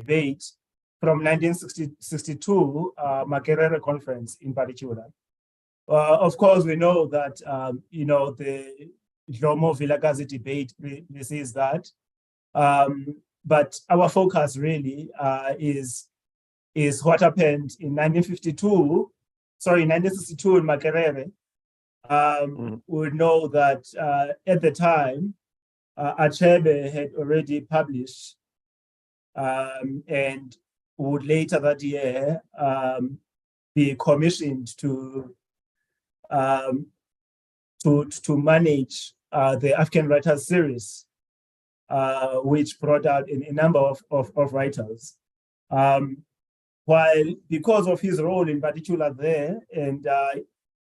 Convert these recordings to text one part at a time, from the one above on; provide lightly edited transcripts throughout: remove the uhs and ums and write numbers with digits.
debate from 1962, Margaret Conference in particular. Of course, we know that, the Jomo Vilakazi debate, this is that. But our focus really is what happened in 1962 in Makerere. We know that at the time, Achebe had already published and would later that year be commissioned to manage the African Writers series, which brought out a number of writers. While because of his role in particular there, and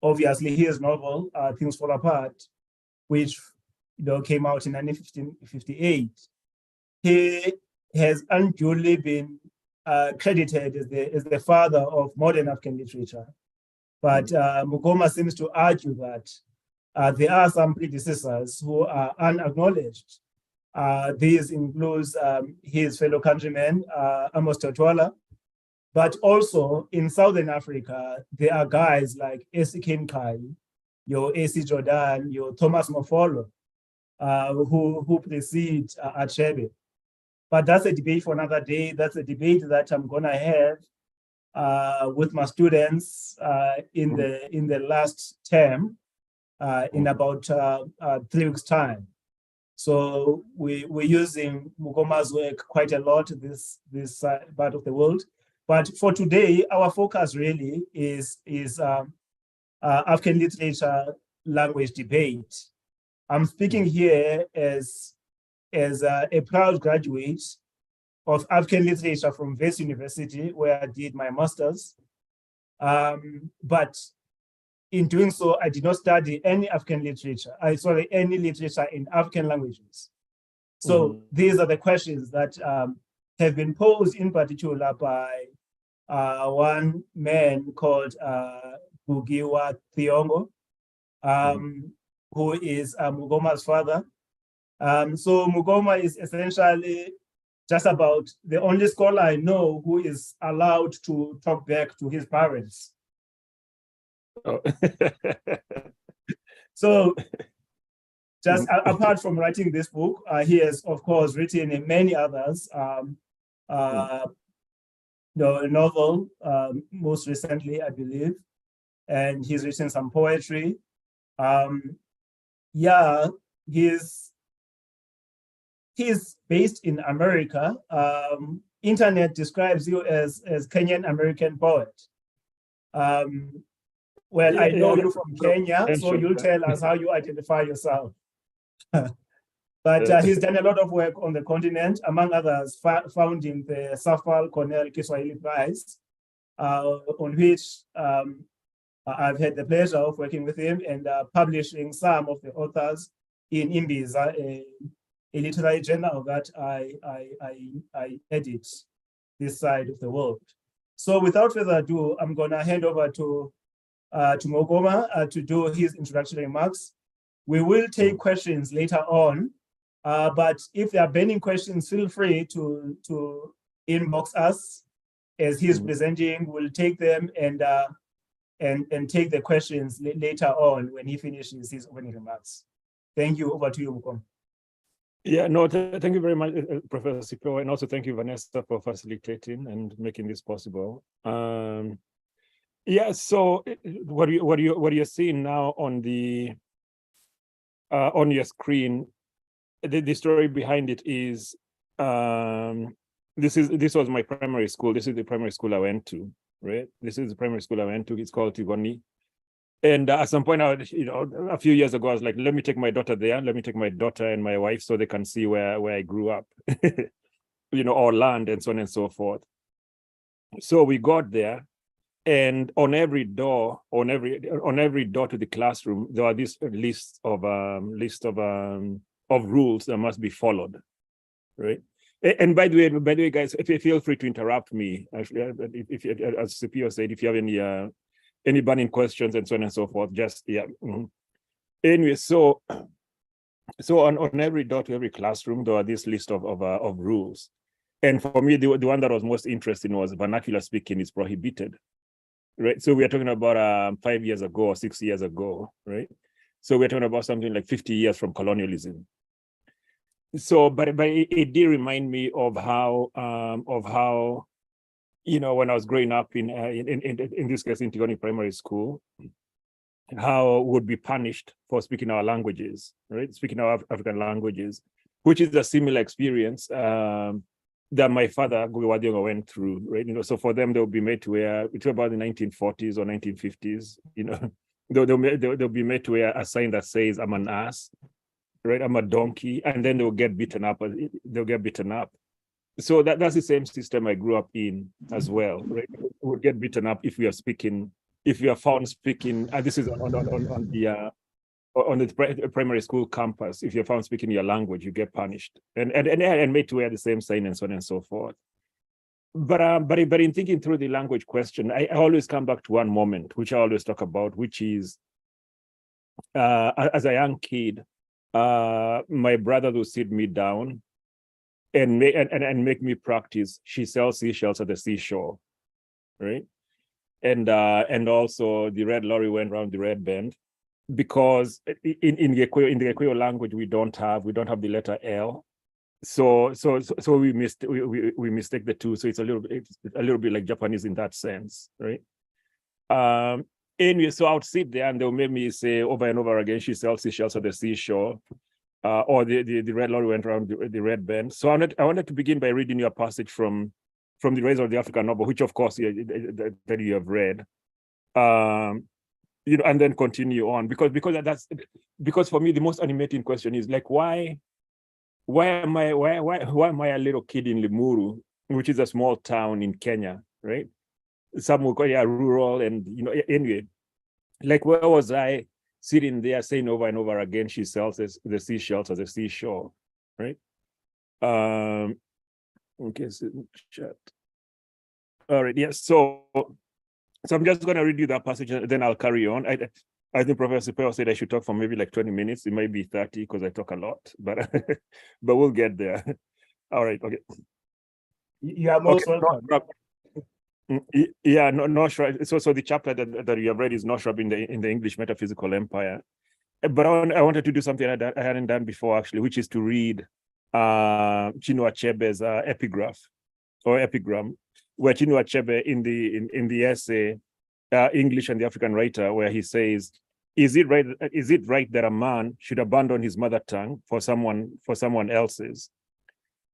obviously his novel, Things Fall Apart, which came out in 1958, he has unduly been credited as the father of modern African literature. But Mugoma seems to argue that there are some predecessors who are unacknowledged. These includes his fellow countryman, Amos Totwala, but also in Southern Africa, there are guys like A.C. Kinkai, your A.C. Jordan, your Thomas Mofolo, who precede Achebe. But that's a debate for another day. That's a debate that I'm gonna have with my students in the last term in about 3 weeks' time. So we're using Mugoma's work quite a lot this part of the world. But for today, our focus really is African literature language debate. I'm speaking here as a proud graduate of African literature from Wits University, where I did my master's. But in doing so, I did not study any African literature. Any literature in African languages. So these are the questions that have been posed in particular by one man called Bugiwa Thiongo, who is Mugoma's father. So Mugoma is essentially just about the only scholar I know who is allowed to talk back to his parents. Oh. So just apart from writing this book, he has, of course, written in many others, a novel, most recently, I believe, and he's written some poetry. He's based in America. Internet describes you as Kenyan American poet. Well, I know you from Kenya, so you'll tell us how you identify yourself. But he's done a lot of work on the continent, among others, founding the Safal Colonial Kiswahili Prize, on which I've had the pleasure of working with him and publishing some of the authors in Imbiza, a literary journal that I edit this side of the world. So without further ado, I'm gonna hand over to Mugoma to do his introductory remarks. We will take questions later on, but if there are burning questions, feel free to inbox us as he's presenting. We'll take them and take the questions later on when he finishes his opening remarks. Thank you. Over to you, Mugoma. Yeah, no, thank you very much, Professor Sipo, and also thank you, Vanessa, for facilitating and making this possible. Yeah, so what you're seeing now on your screen, the story behind it is this was my primary school. This is the primary school I went to, right? This is the primary school I went to. It's called Tigoni. And at some point, a few years ago, I was like, let me take my daughter there. Let me take my daughter and my wife so they can see where I grew up, or land and so on and so forth. So we got there, and on every door to the classroom, there are this list of rules that must be followed, right? And by the way, guys, if you feel free to interrupt me, if as Scipio said, if you have any burning questions and so on and so forth, just Anyway, so on every door to every classroom, there are this list of rules. And for me, the one that was most interesting was vernacular speaking is prohibited, right? So we are talking about 5 years ago or 6 years ago, right? So we're talking about something like 50 years from colonialism. So, but it did remind me of how, you know, when I was growing up in this case in Tigoni Primary School, how would be punished for speaking our languages, right? Speaking our African languages, which is a similar experience that my father Guwadiongo went through, right? You know, so for them, they'll be made to wear, it's about the 1940s or 1950s, you know, they'll be made to wear a sign that says, I'm an ass, right? I'm a donkey, and then they'll get beaten up. So that's the same system I grew up in as well, right? We'll get beaten up if we are speaking, if you are found speaking, and this is on the primary school campus, if you're found speaking your language, you get punished and made to wear the same sign and so on and so forth. But in thinking through the language question, I always come back to one moment, which I always talk about, which is as a young kid, my brother would sit me down and make me practice. She sells seashells at the seashore, right? And also the red lorry went around the red bend, because in the Gikuyu language we don't have the letter L, so we mistake the two. So it's a little bit like Japanese in that sense, right? Anyway, so I would sit there and they'll make me say over and over again, she sells seashells at the seashore, or the red lorry went around the red bend. So I wanted to begin by reading you a passage from the Rise of the African Novel, which of course that you have read, you know, and then continue on, because for me the most animating question is like, why am I a little kid in Limuru, which is a small town in Kenya, right? Some will call it rural, and you know, anyway, like where was I sitting there saying over and over again, she sells the seashells at the seashore, right? Okay, so chat. All right, yes. So I'm just going to read you that passage, and then I'll carry on. I think Professor Pell said I should talk for maybe like 20 minutes. It might be 30 because I talk a lot, but but we'll get there. All right, okay. You are most welcome. Yeah, Noshra. So the chapter that you have read is Noshra in the English Metaphysical Empire. But I wanted to do something that I hadn't done before, actually, which is to read Chinua Achebe's epigram, where Chinua Achebe in the essay English and the African Writer, where he says, is it right that a man should abandon his mother tongue for someone else's?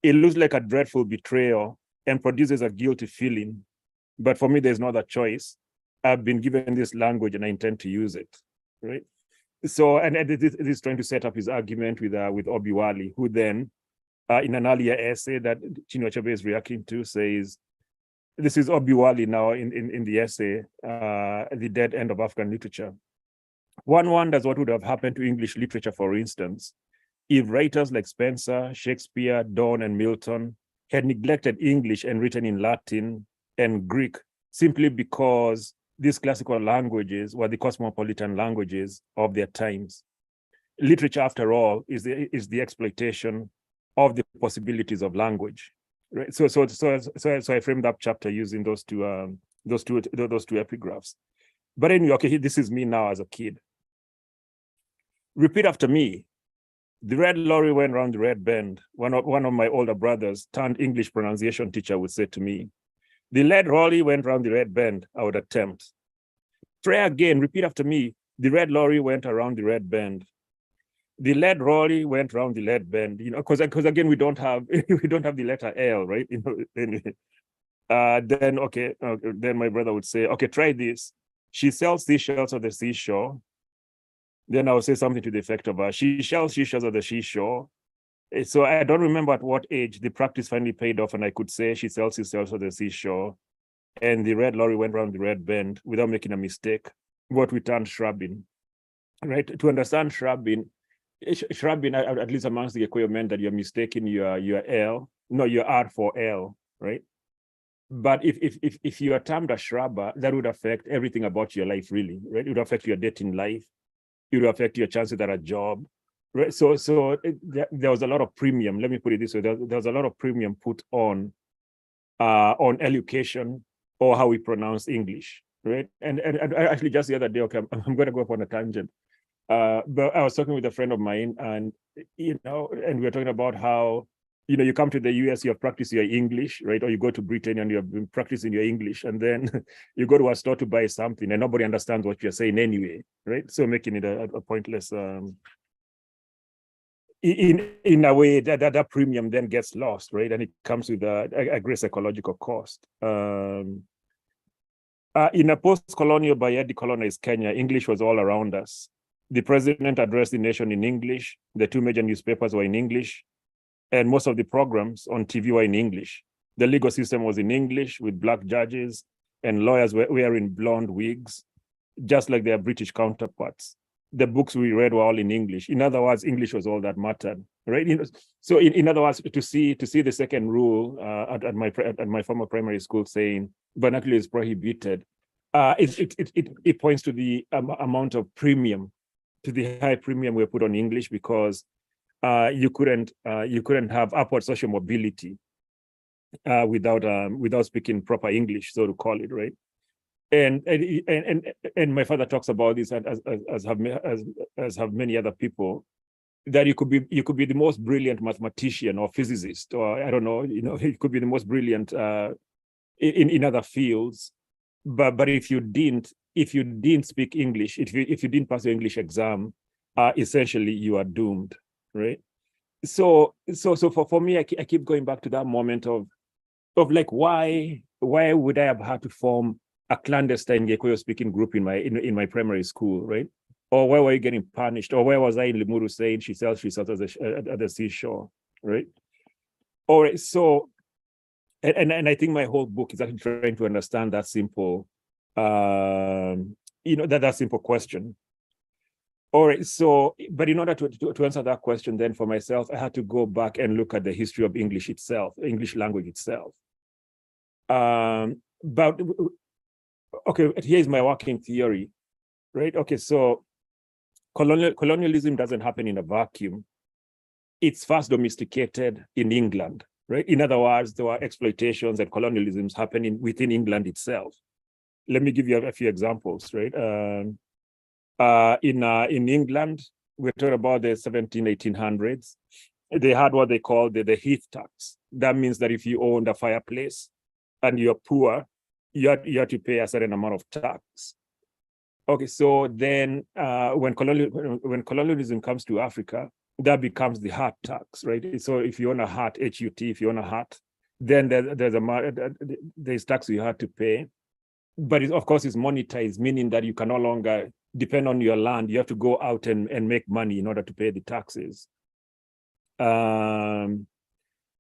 It looks like a dreadful betrayal and produces a guilty feeling. But for me, there's no other choice. I've been given this language and I intend to use it, right? So, and this is trying to set up his argument with Obiwali, who then, in an earlier essay that Chinua Achebe is reacting to, says, this is Obiwali now in the essay, The Dead End of African Literature. One wonders what would have happened to English literature, for instance, if writers like Spencer, Shakespeare, Donne, and Milton had neglected English and written in Latin and Greek simply because these classical languages were the cosmopolitan languages of their times. Literature, after all, is the exploitation of the possibilities of language, right? So I framed up chapter using those two epigraphs. But anyway, okay, this is me now as a kid. Repeat after me. The red lorry went round the red bend. One of my older brothers, turned English pronunciation teacher, would say to me. The red lorry went round the red bend. I would attempt. Try again. Repeat after me. The red lorry went around the red bend. The lead lorry went round the lead bend. You know, because again we don't have the letter L, right? You know. Then my brother would say, okay, try this. She sells seashells at the seashore. Then I would say something to the effect of, she sells seashells at the seashore. So I don't remember at what age the practice finally paid off, and I could say she sells seashells at the seashore, and the red lorry went around the red bend without making a mistake. What we term shrubbing, right? To understand shrubbing, at least amongst the Gikuyu men, that you're mistaking your R for L, right? But if you are termed a shrubber, that would affect everything about your life, really, right? It would affect your dating life. It would affect your chances at a job, right? So there was a lot of premium. Let me put it this way: there was a lot of premium put on education or how we pronounce English, right? And actually, just the other day, okay, I'm going to go off on a tangent. But I was talking with a friend of mine, and and we were talking about how you come to the US, you have practiced your English, right? Or you go to Britain and you have been practicing your English, and then you go to a store to buy something, and nobody understands what you're saying anyway, right? So making it a pointless. In a way, that premium then gets lost, right? And it comes with a great psychological cost. In a post-colonial but yet decolonized Kenya, English was all around us. The president addressed the nation in English. The two major newspapers were in English, and most of the programs on TV were in English. The legal system was in English, with black judges and lawyers wearing blonde wigs, just like their British counterparts. The books we read were all in English. In other words, English was all that mattered, right? So in other words, to see the second rule at my former primary school saying vernacular is prohibited, it points to the amount of premium, to the high premium we put on English, because you couldn't have upward social mobility without speaking proper English, so to call it, right? And my father talks about this, as have many other people, that you could be the most brilliant mathematician or physicist, or I don't know, you could be the most brilliant in other fields, but if you didn't speak English, if you didn't pass your English exam, essentially you are doomed, right? So for me, I keep going back to that moment of like, why would I have had to form a clandestine Gikuyu speaking group in my primary school, right? Or where were you getting punished? Or where was I in Limuru saying she sells at the seashore, right? All right, so, and I think my whole book is actually trying to understand that simple, that simple question. All right, so, but in order to answer that question, then for myself, I had to go back and look at the history of English itself, English language itself. But okay, here's my working theory, right? Okay, so colonialism doesn't happen in a vacuum. It's first domesticated in England, right? In other words, there were exploitations and colonialisms happening within England itself. Let me give you a few examples, right? In England, we're talking about the 1800s. They had what they call the heath tax. That means that if you owned a fireplace and you're poor, you have to pay a certain amount of tax. Okay, so then when colonialism comes to Africa, that becomes the hat tax, right? So if you own a hat, HUT, if you own a hat, then there's tax you have to pay. But of course, it's monetized, meaning that you can no longer depend on your land. You have to go out and make money in order to pay the taxes.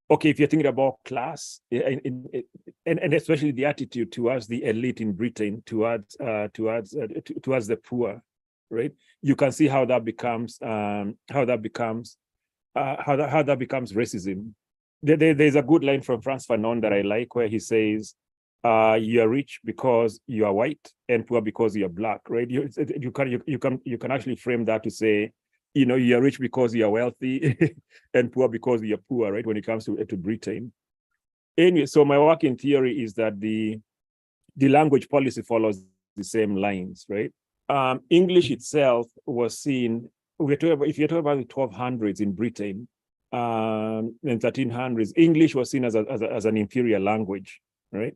Okay, if you're thinking about class, and especially the attitude towards the elite in Britain, towards the poor, right? You can see how that becomes racism. There's a good line from Frantz Fanon that I like, where he says, "You are rich because you are white, and poor because you are black." Right? You can actually frame that to say, you are rich because you are wealthy and poor because you are poor, right? When it comes to Britain. Anyway, so my working theory is that the language policy follows the same lines, right? English itself was seen, if you're talking about the 1200s in Britain, in 1300s, English was seen as an inferior language, right?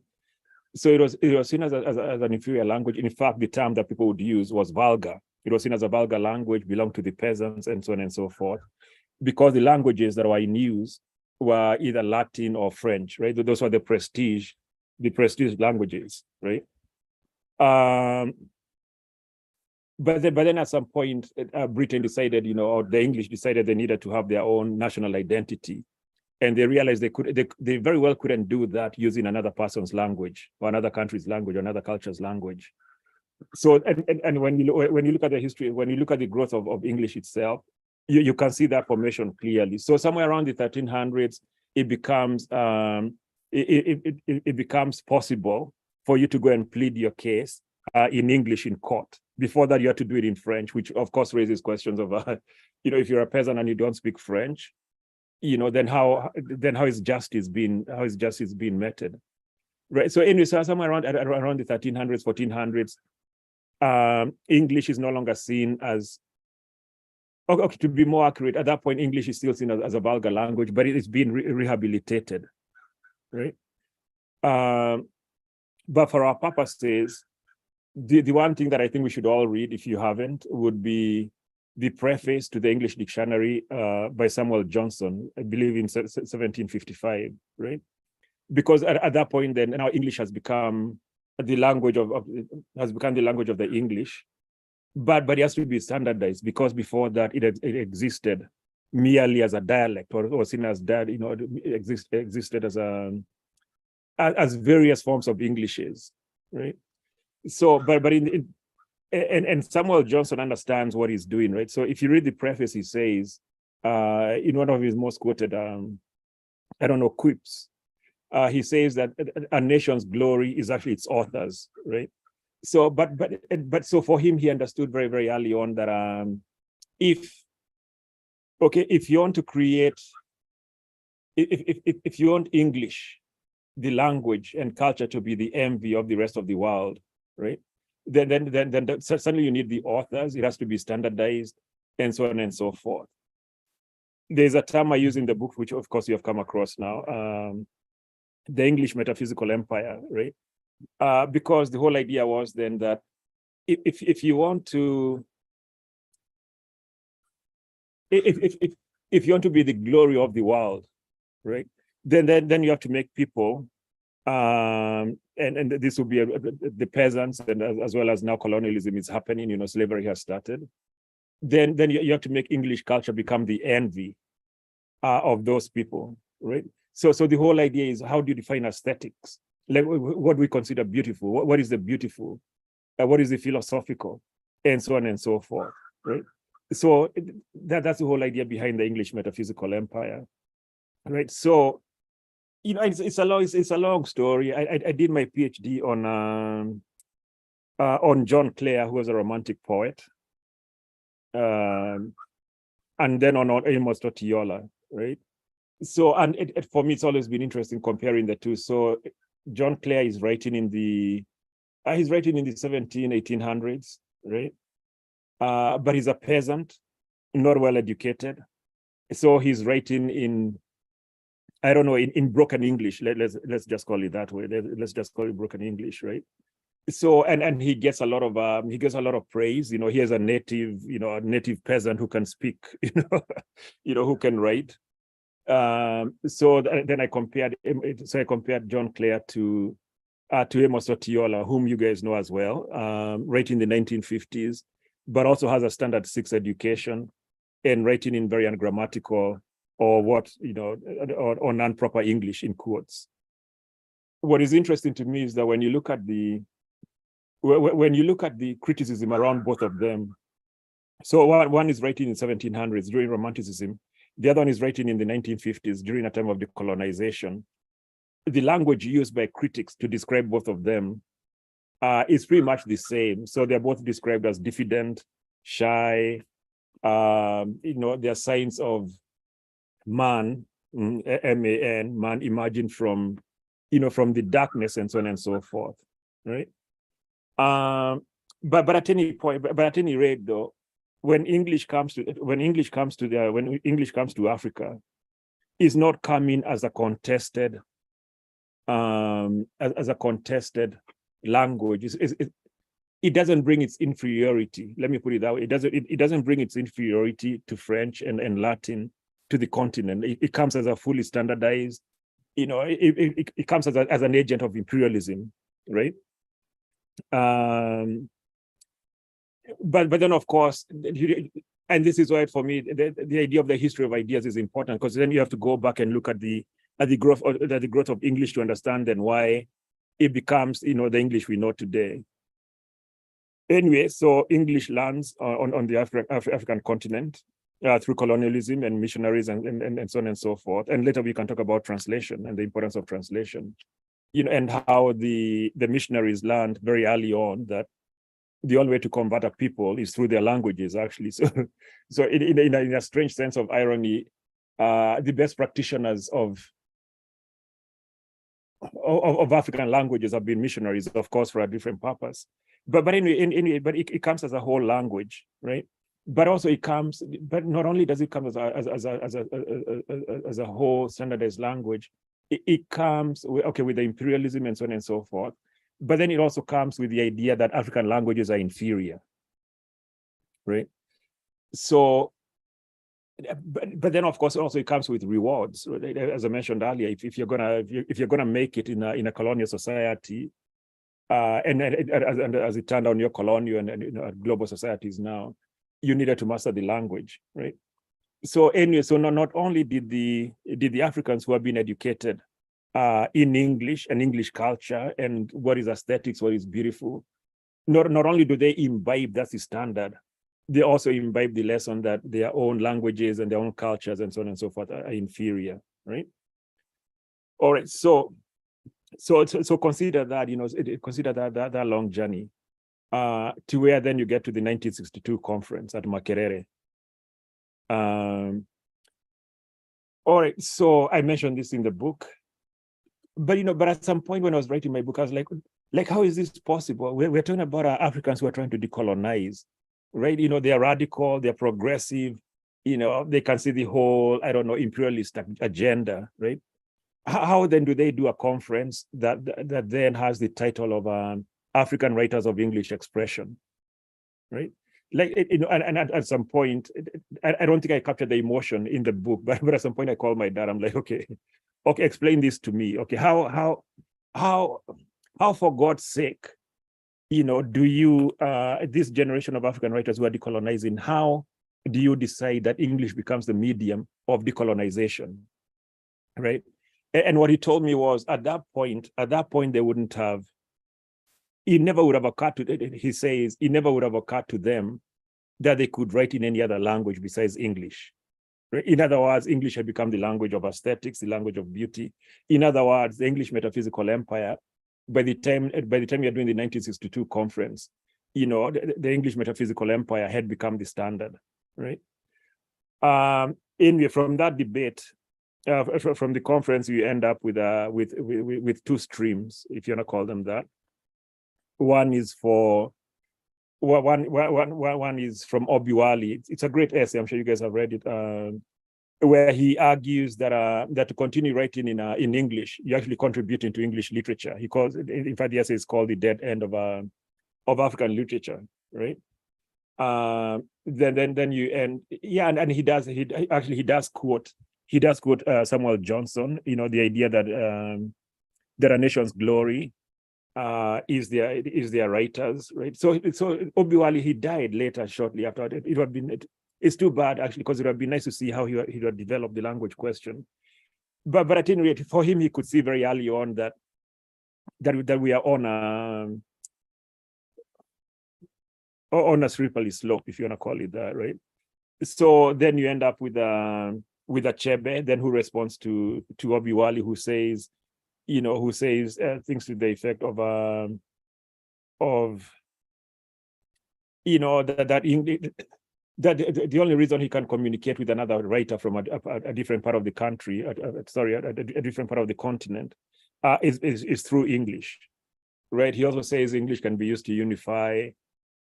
So it was seen as an inferior language. In fact, the term that people would use was vulgar. It was seen as a vulgar language, belonged to the peasants, and so on and so forth, because the languages that were in use were either Latin or French, right? Those were the prestige languages, right? But then at some point, Britain decided, or the English decided they needed to have their own national identity. And they realized they very well couldn't do that using another person's language, or another country's language, or another culture's language. So, and when you look at the history, when you look at the growth of English itself, you can see that formation clearly. So somewhere around the 1300s, it becomes possible for you to go and plead your case in English in court, Before that, you had to do it in French, which of course raises questions of, if you're a peasant and you don't speak French, then how is justice being meted, right? So anyway, so somewhere around the 1300s, 1400s, English is no longer seen as, okay, to be more accurate, at that point, English is still seen as a vulgar language, but it is being rehabilitated, right? But for our purposes, the one thing that I think we should all read, if you haven't, would be the preface to the English dictionary by Samuel Johnson, I believe in 1755, right? Because at that point, then now English has become the language of the English, but it has to be standardized, because before that it existed merely as a dialect, or seen as that, existed as various forms of Englishes, right? So, but and Samuel Johnson understands what he's doing, right? So if you read the preface, he says, in one of his most quoted, quips, he says that a nation's glory is actually its authors, right? So, but so for him, he understood very, very early on that if you want to create, if you want English, the language and culture, to be the envy of the rest of the world, right? Then certainly you need the authors. It has to be standardized, and so on and so forth. There's a term I use in the book, which of course you have come across now, the English Metaphysical Empire, right? Because the whole idea was then that if you want to, if you want to be the glory of the world, right? Then you have to make people, and this will be the peasants, and as well as now colonialism is happening, slavery has started. Then you have to make English culture become the envy of those people, right? So the whole idea is, how do you define aesthetics? Like, what do we consider beautiful? What is the beautiful? What is the philosophical? And so on and so forth, right? So that's the whole idea behind the English Metaphysical Empire, right? So, it's a long story. I did my PhD on John Clare, who was a Romantic poet, and then on Amos Totiola, right? So, and for me, it's always been interesting comparing the two. So John Clare is writing in the 1800s, right? But he's a peasant, not well educated. So he's writing in, I don't know, in broken English. Let's just call it that way. Let's just call it broken English, right? So and he gets a lot of praise. He has a native peasant who can speak, who can write. So then I compared John Clare to Amos Totiola, whom you guys know as well, writing in the 1950s, but also has a standard 6 education and writing in very ungrammatical, or or non-proper English, in quotes. What is interesting to me is that when you look at the criticism around both of them, so one is writing in 1700s during Romanticism, the other one is writing in the 1950s during a time of decolonization. The language used by critics to describe both of them is pretty much the same. So they're both described as diffident, shy. They're signs of man, M-A-N, man imagined from the darkness, and so on and so forth, right? But at any rate, though, when English comes to Africa, is not coming as a contested language. It doesn't bring its inferiority. Let me put it that way. It doesn't bring its inferiority to French and Latin to the continent. It comes as a fully standardized. It comes as an agent of imperialism, right? But then, of course, and this is why, for me, the idea of the history of ideas is important, because then you have to go back and look at the growth of English to understand then why it becomes, the English we know today. Anyway, so English lands on the African continent through colonialism and missionaries and so on and so forth. And later we can talk about translation and the importance of translation, and how the missionaries learned very early on that the only way to combat a people is through their languages, actually. So in a strange sense of irony, the best practitioners of African languages have been missionaries, of course, for a different purpose. But anyway, but it comes as a whole language, right? But also it comes, but not only does it come as a whole standardized language, it comes with the imperialism and so on and so forth. But then it also comes with the idea that African languages are inferior, right? So, but then of course also it comes with rewards, right? As I mentioned earlier. If you're gonna make it in a colonial society, and as it turned out, your colonial and global societies now, you needed to master the language, right? So anyway, so not only did the Africans who have been educated in English and English culture and what is aesthetics, what is beautiful, not only do they imbibe that's the standard, they also imbibe the lesson that their own languages and their own cultures and so on and so forth are inferior, right? All right, so consider that, consider that long journey to where then you get to the 1962 conference at Makerere. All right, so I mentioned this in the book, but at some point when I was writing my book, I was like, how is this possible? We're talking about Africans who are trying to decolonize, right? They are radical, they're progressive, they can see the whole, I don't know, imperialist agenda, right? How then do they do a conference that then has the title of African Writers of English Expression, right? Like, and at some point, I don't think I captured the emotion in the book, but at some point I called my dad. I'm like, okay, explain this to me. Okay, how for God's sake, do you, this generation of African writers who are decolonizing, how do you decide that English becomes the medium of decolonization, right? And what he told me was, at that point, they wouldn't have, it never would have occurred to, he says, it never would have occurred to them that they could write in any other language besides English. Right? In other words, English had become the language of aesthetics, the language of beauty. In other words, the English metaphysical empire, by the time you're doing the 1962 conference, the English metaphysical empire had become the standard, right? Anyway, from that debate, from the conference, you end up with two streams, if you want to call them that. One is from Obiwali. It's a great essay. I'm sure you guys have read it, where he argues that to continue writing in English, you're actually contributing to English literature. He calls it, in fact, the essay is called "The Dead End of African Literature," right? Then you end, yeah, and he does quote Samuel Johnson. The idea that a nation's glory is their writers, right? So Obiwali, he died later, shortly after. It would have been, it's too bad actually, because it would have been nice to see how he would develop the language question. But at any rate, for him, he could see very early on that we are on a slippery slope, if you want to call it that, right? So then you end up with Achebe, then who responds to Obiwali, who says things to the effect of that the only reason he can communicate with another writer from a different part of the country, a different part of the continent, is through English, right? He also says English can be used to unify,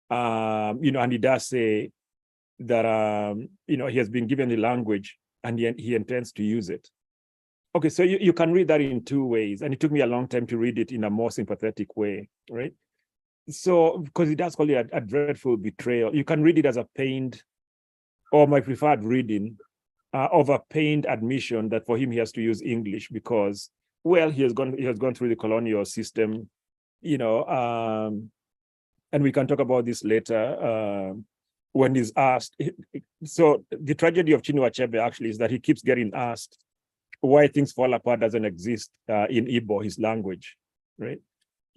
and he does say that he has been given the language and he intends to use it. Okay, so you can read that in two ways, and it took me a long time to read it in a more sympathetic way, right? So, because it does call it a dreadful betrayal. You can read it as a pained, or my preferred reading, of a pained admission that for him he has to use English because, well, he has gone through the colonial system, and we can talk about this later when he's asked. So the tragedy of Chinua Achebe actually is that he keeps getting asked why things fall apart doesn't exist in Igbo, his language, right?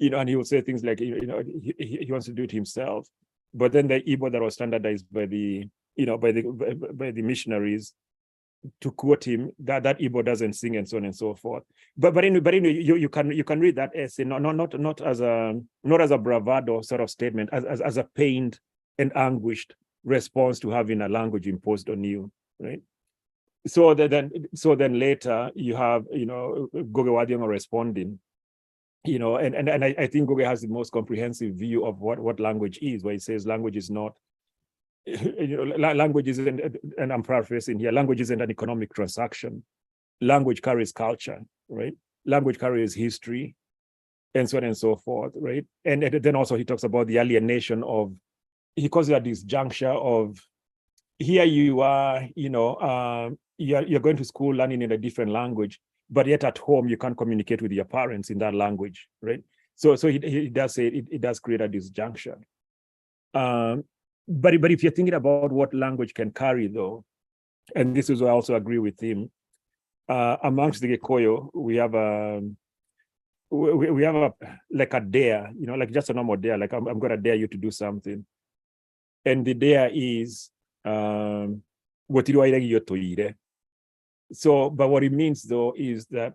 And he will say things like, he wants to do it himself, but then the Igbo that was standardized by the missionaries to quote him, that Igbo doesn't sing and so on and so forth. But anyway, you can read that essay not as a bravado sort of statement, as a pained and anguished response to having a language imposed on you, right? So then later you have, Goge Wadiongo responding, and I think Goge has the most comprehensive view of what language is, where he says language is not, language isn't, and I'm paraphrasing here, language isn't an economic transaction. Language carries culture, right? Language carries history, and so on and so forth, right? And then also he talks about the alienation of, he calls it a disjuncture of, here you are, you're going to school learning in a different language, but yet at home you can't communicate with your parents in that language, right? So he does say it does create a disjuncture. But if you're thinking about what language can carry, though, and this is where I also agree with him, amongst the Gikuyu, we have like a dare, like just a normal dare, like I'm going to dare you to do something. And the dare is, so, but what it means, though, is that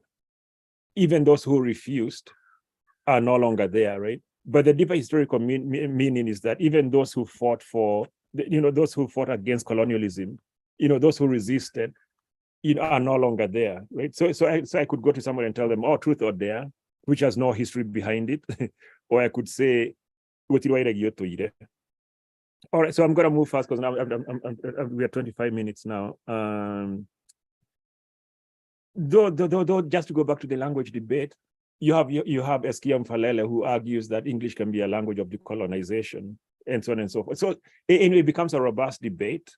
even those who refused are no longer there, right? But the deeper historical meaning is that even those who fought those who fought against colonialism, those who resisted, are no longer there, right? So I could go to someone and tell them, oh, truth or dare, which has no history behind it, or I could say, all right, so I'm going to move fast because now we are 25 minutes now. Though, just to go back to the language debate, you have Eskia Mfalele, who argues that English can be a language of decolonization, and so on and so forth. So it becomes a robust debate.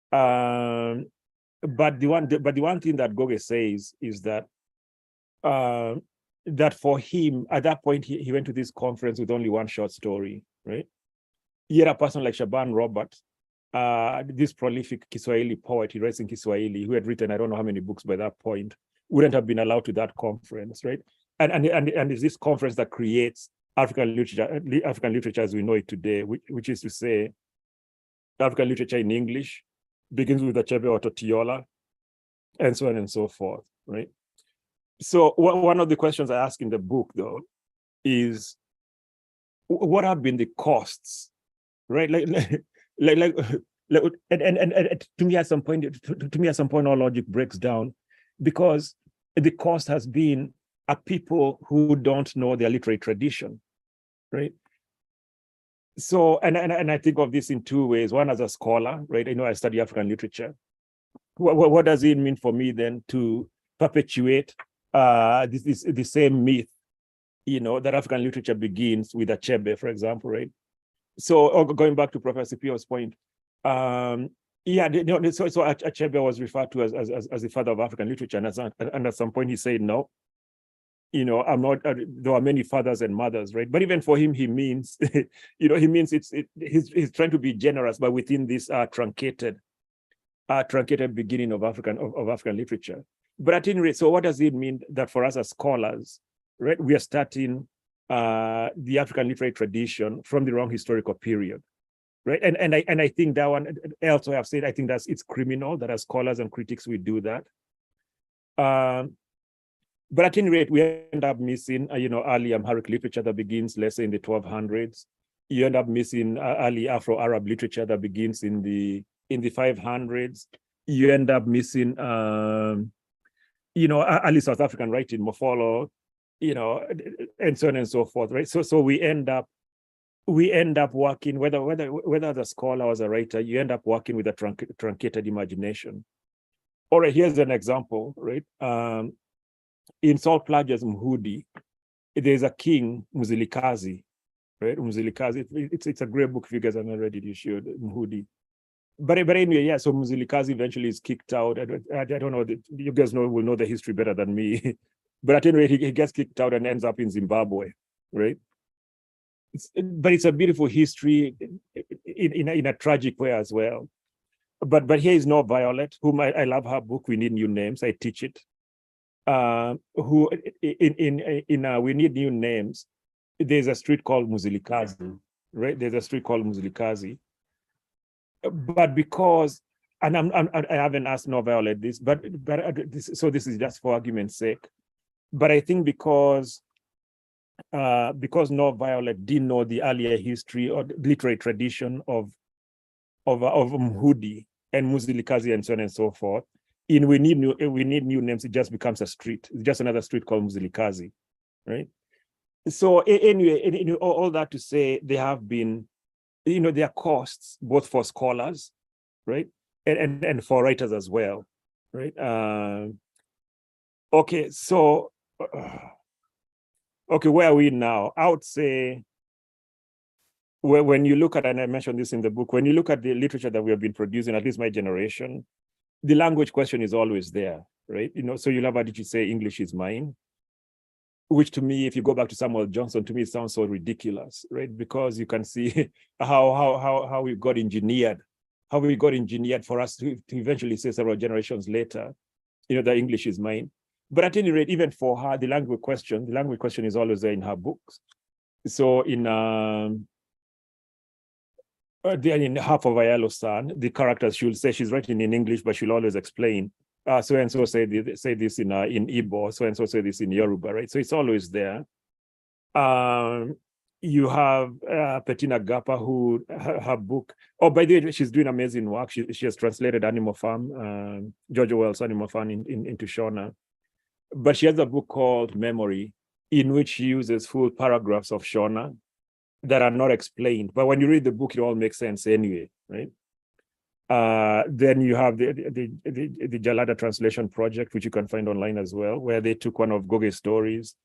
But the one thing that Goge says is that that for him, at that point, he went to this conference with only one short story, right? Yet a person like Shaban Robert, this prolific Kiswahili poet, he writes in Kiswahili, who had written I don't know how many books by that point, wouldn't have been allowed to that conference, right? And it's this conference that creates African literature as we know it today, which is to say, African literature in English begins with Achebe or Totiola, and so on and so forth, right? So one of the questions I ask in the book, though, is what have been the costs, right? And to me, at some point, all logic breaks down, because the cost has been a people who don't know their literary tradition, right? So, and I think of this in two ways. One, as a scholar, right? I study African literature. What does it mean for me then to perpetuate the same myth, that African literature begins with Achebe, for example, right? So going back to Professor Pio's point, so Achebe was referred to as the father of African literature, and at some point he said, no, I'm not. There are many fathers and mothers, right? But even for him, he means, he's trying to be generous, but within this truncated beginning of African literature. But at any rate, so what does it mean that for us as scholars, right, we are starting the African literary tradition from the wrong historical period, right? And I think that one, also I've said, I think it's criminal that as scholars and critics we do that. But at any rate, we end up missing, early Amharic literature that begins, let's say, in the 1200s. You end up missing early Afro-Arab literature that begins in the 500s. You end up missing, early South African writing, Mofolo, and so on and so forth, right? So we end up working, whether as a scholar or as a writer, you end up working with a truncated imagination. All right, here's an example, right? In Saul Plager's Mhudi, there's a king, Mzilikazi, right? Mzilikazi, it's a great book. If you guys haven't read it, you should, Mhudi. But anyway, yeah, so Mzilikazi eventually is kicked out. I don't know, you guys will know the history better than me. But at any rate, he gets kicked out and ends up in Zimbabwe, right? But it's a beautiful history in a tragic way as well. But here is No Violet, whom I love her book, We Need New Names. I teach it. Who in We Need New Names, there's a street called Muzilikazi, right? There's a street called Muzilikazi. But because and I haven't asked Nor Violet this, but this is just for argument's sake. But I think because Nor Violet didn't know the earlier history or the literary tradition of Mhudi and Muzilikazi and so on and so forth, we need new names. It just becomes a street. It's just another street called Muzilikazi, right? So anyway, all that to say, there have been, there are costs both for scholars, right, and for writers as well, right? Okay, so okay, where are we now? I would say, when you look at, and I mentioned this in the book, when you look at the literature that we have been producing, at least my generation, the language question is always there, right? So you'll have Adichie say English is mine, which to me, if you go back to Samuel Johnson, to me, it sounds so ridiculous, right? Because you can see how we got engineered, for us to eventually say several generations later, that English is mine. But at any rate, even for her, the language question is always there in her books. So in Half of a Yellow Sun, the characters, she'll say she's writing in English, but she'll always explain, so and so say this in Igbo, so and so say this in Yoruba, right? So it's always there. You have Bettina Gappa, who her book, by the way, she's doing amazing work. She has translated Animal Farm, George Orwell's Animal Farm into Shona. But she has a book called Memory, in which she uses full paragraphs of Shona that are not explained. But when you read the book, it all makes sense anyway, right? Then you have the Jalada Translation Project, which you can find online as well, where they took one of Goge's stories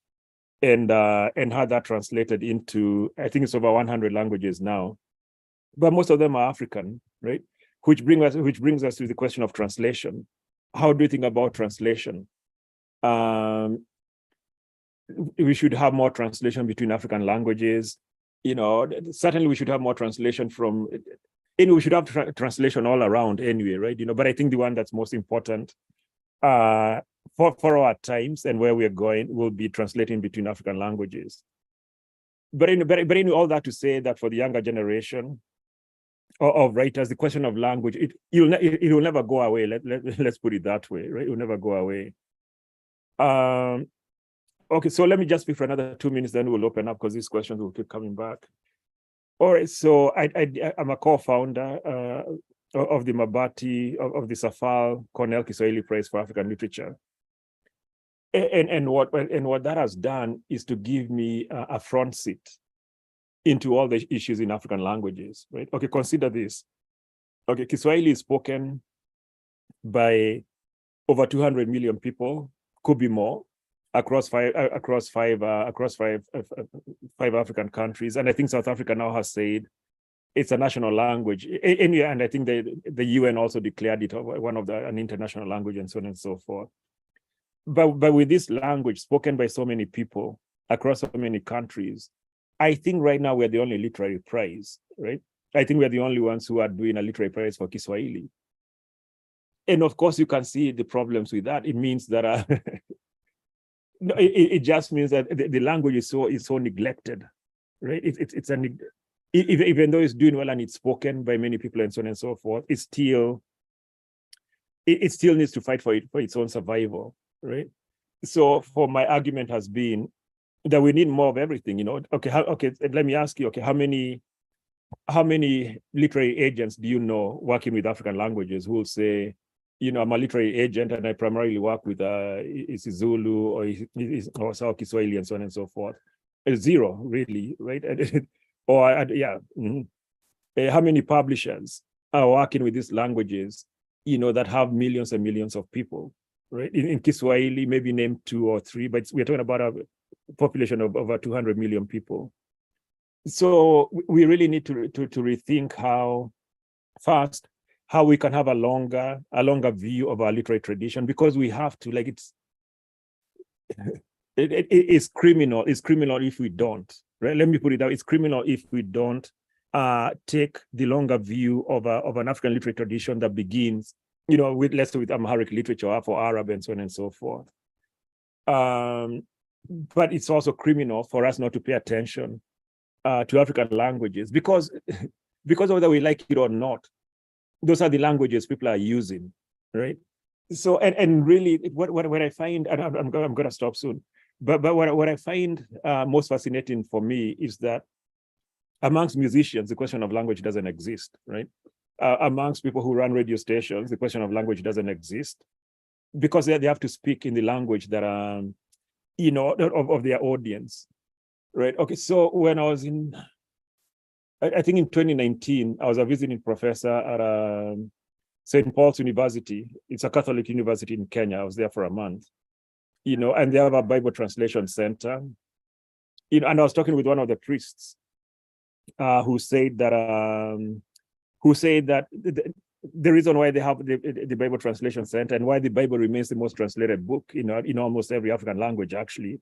and had that translated into, I think it's over 100 languages now, but most of them are African, right? Which brings us to the question of translation. How do you think about translation? We should have more translation between African languages. Certainly we should have more translation from. We should have translation all around anyway, right? But I think the one that's most important for our times and where we're going will be translating between African languages. But in all that to say that for the younger generation of writers, the question of language, it will never go away. Let's put it that way, right? It will never go away. Okay, so let me just speak for another 2 minutes, then we'll open up because these questions will keep coming back. All right, so I'm a co-founder of the Mabati, of the Safal Cornell Kiswahili Prize for African Literature. And what that has done is to give me a front seat into all the issues in African languages, right? Okay, consider this. Okay, Kiswahili is spoken by over 200 million people, could be more, across five African countries, and I think South Africa now has said it's a national language. And I think the UN also declared it one of an international language, and so on and so forth. But with this language spoken by so many people across so many countries, I think right now we're the only literary prize, right? I think we're the only ones who are doing a literary prize for Kiswahili. And of course, you can see the problems with that. It means that no, it just means that the language is so neglected, right? Even though it's doing well and it's spoken by many people and so on and so forth, it still needs to fight for its own survival, right? So for my argument has been that we need more of everything, Okay, let me ask you, okay, how many literary agents do you know working with African languages who will say, I'm a literary agent and I primarily work with isiZulu or South Kiswahili and so on and so forth? Zero, really, right? How many publishers are working with these languages, that have millions and millions of people, right? In Kiswahili, maybe name 2 or 3, but we're talking about a population of over 200 million people. So we really need to rethink how we can have a longer view of our literary tradition, because we have to, it's criminal if we don't, right? Let me put it out. It's criminal if we don't take the longer view of an African literary tradition that begins, with Amharic literature for Arab and so on and so forth. But it's also criminal for us not to pay attention to African languages, because whether we like it or not, those are the languages people are using, right? So, and really what I find, and I'm going to stop soon, but what I find most fascinating for me is that amongst musicians, the question of language doesn't exist, right? Amongst people who run radio stations, the question of language doesn't exist, because they have to speak in the language that of their audience, right? Okay, so when I was I think in 2019, I was a visiting professor at St. Paul's University. It's a Catholic university in Kenya. I was there for a month, and they have a Bible translation center. And I was talking with one of the priests who said that the reason why they have the Bible translation center and why the Bible remains the most translated book in almost every African language actually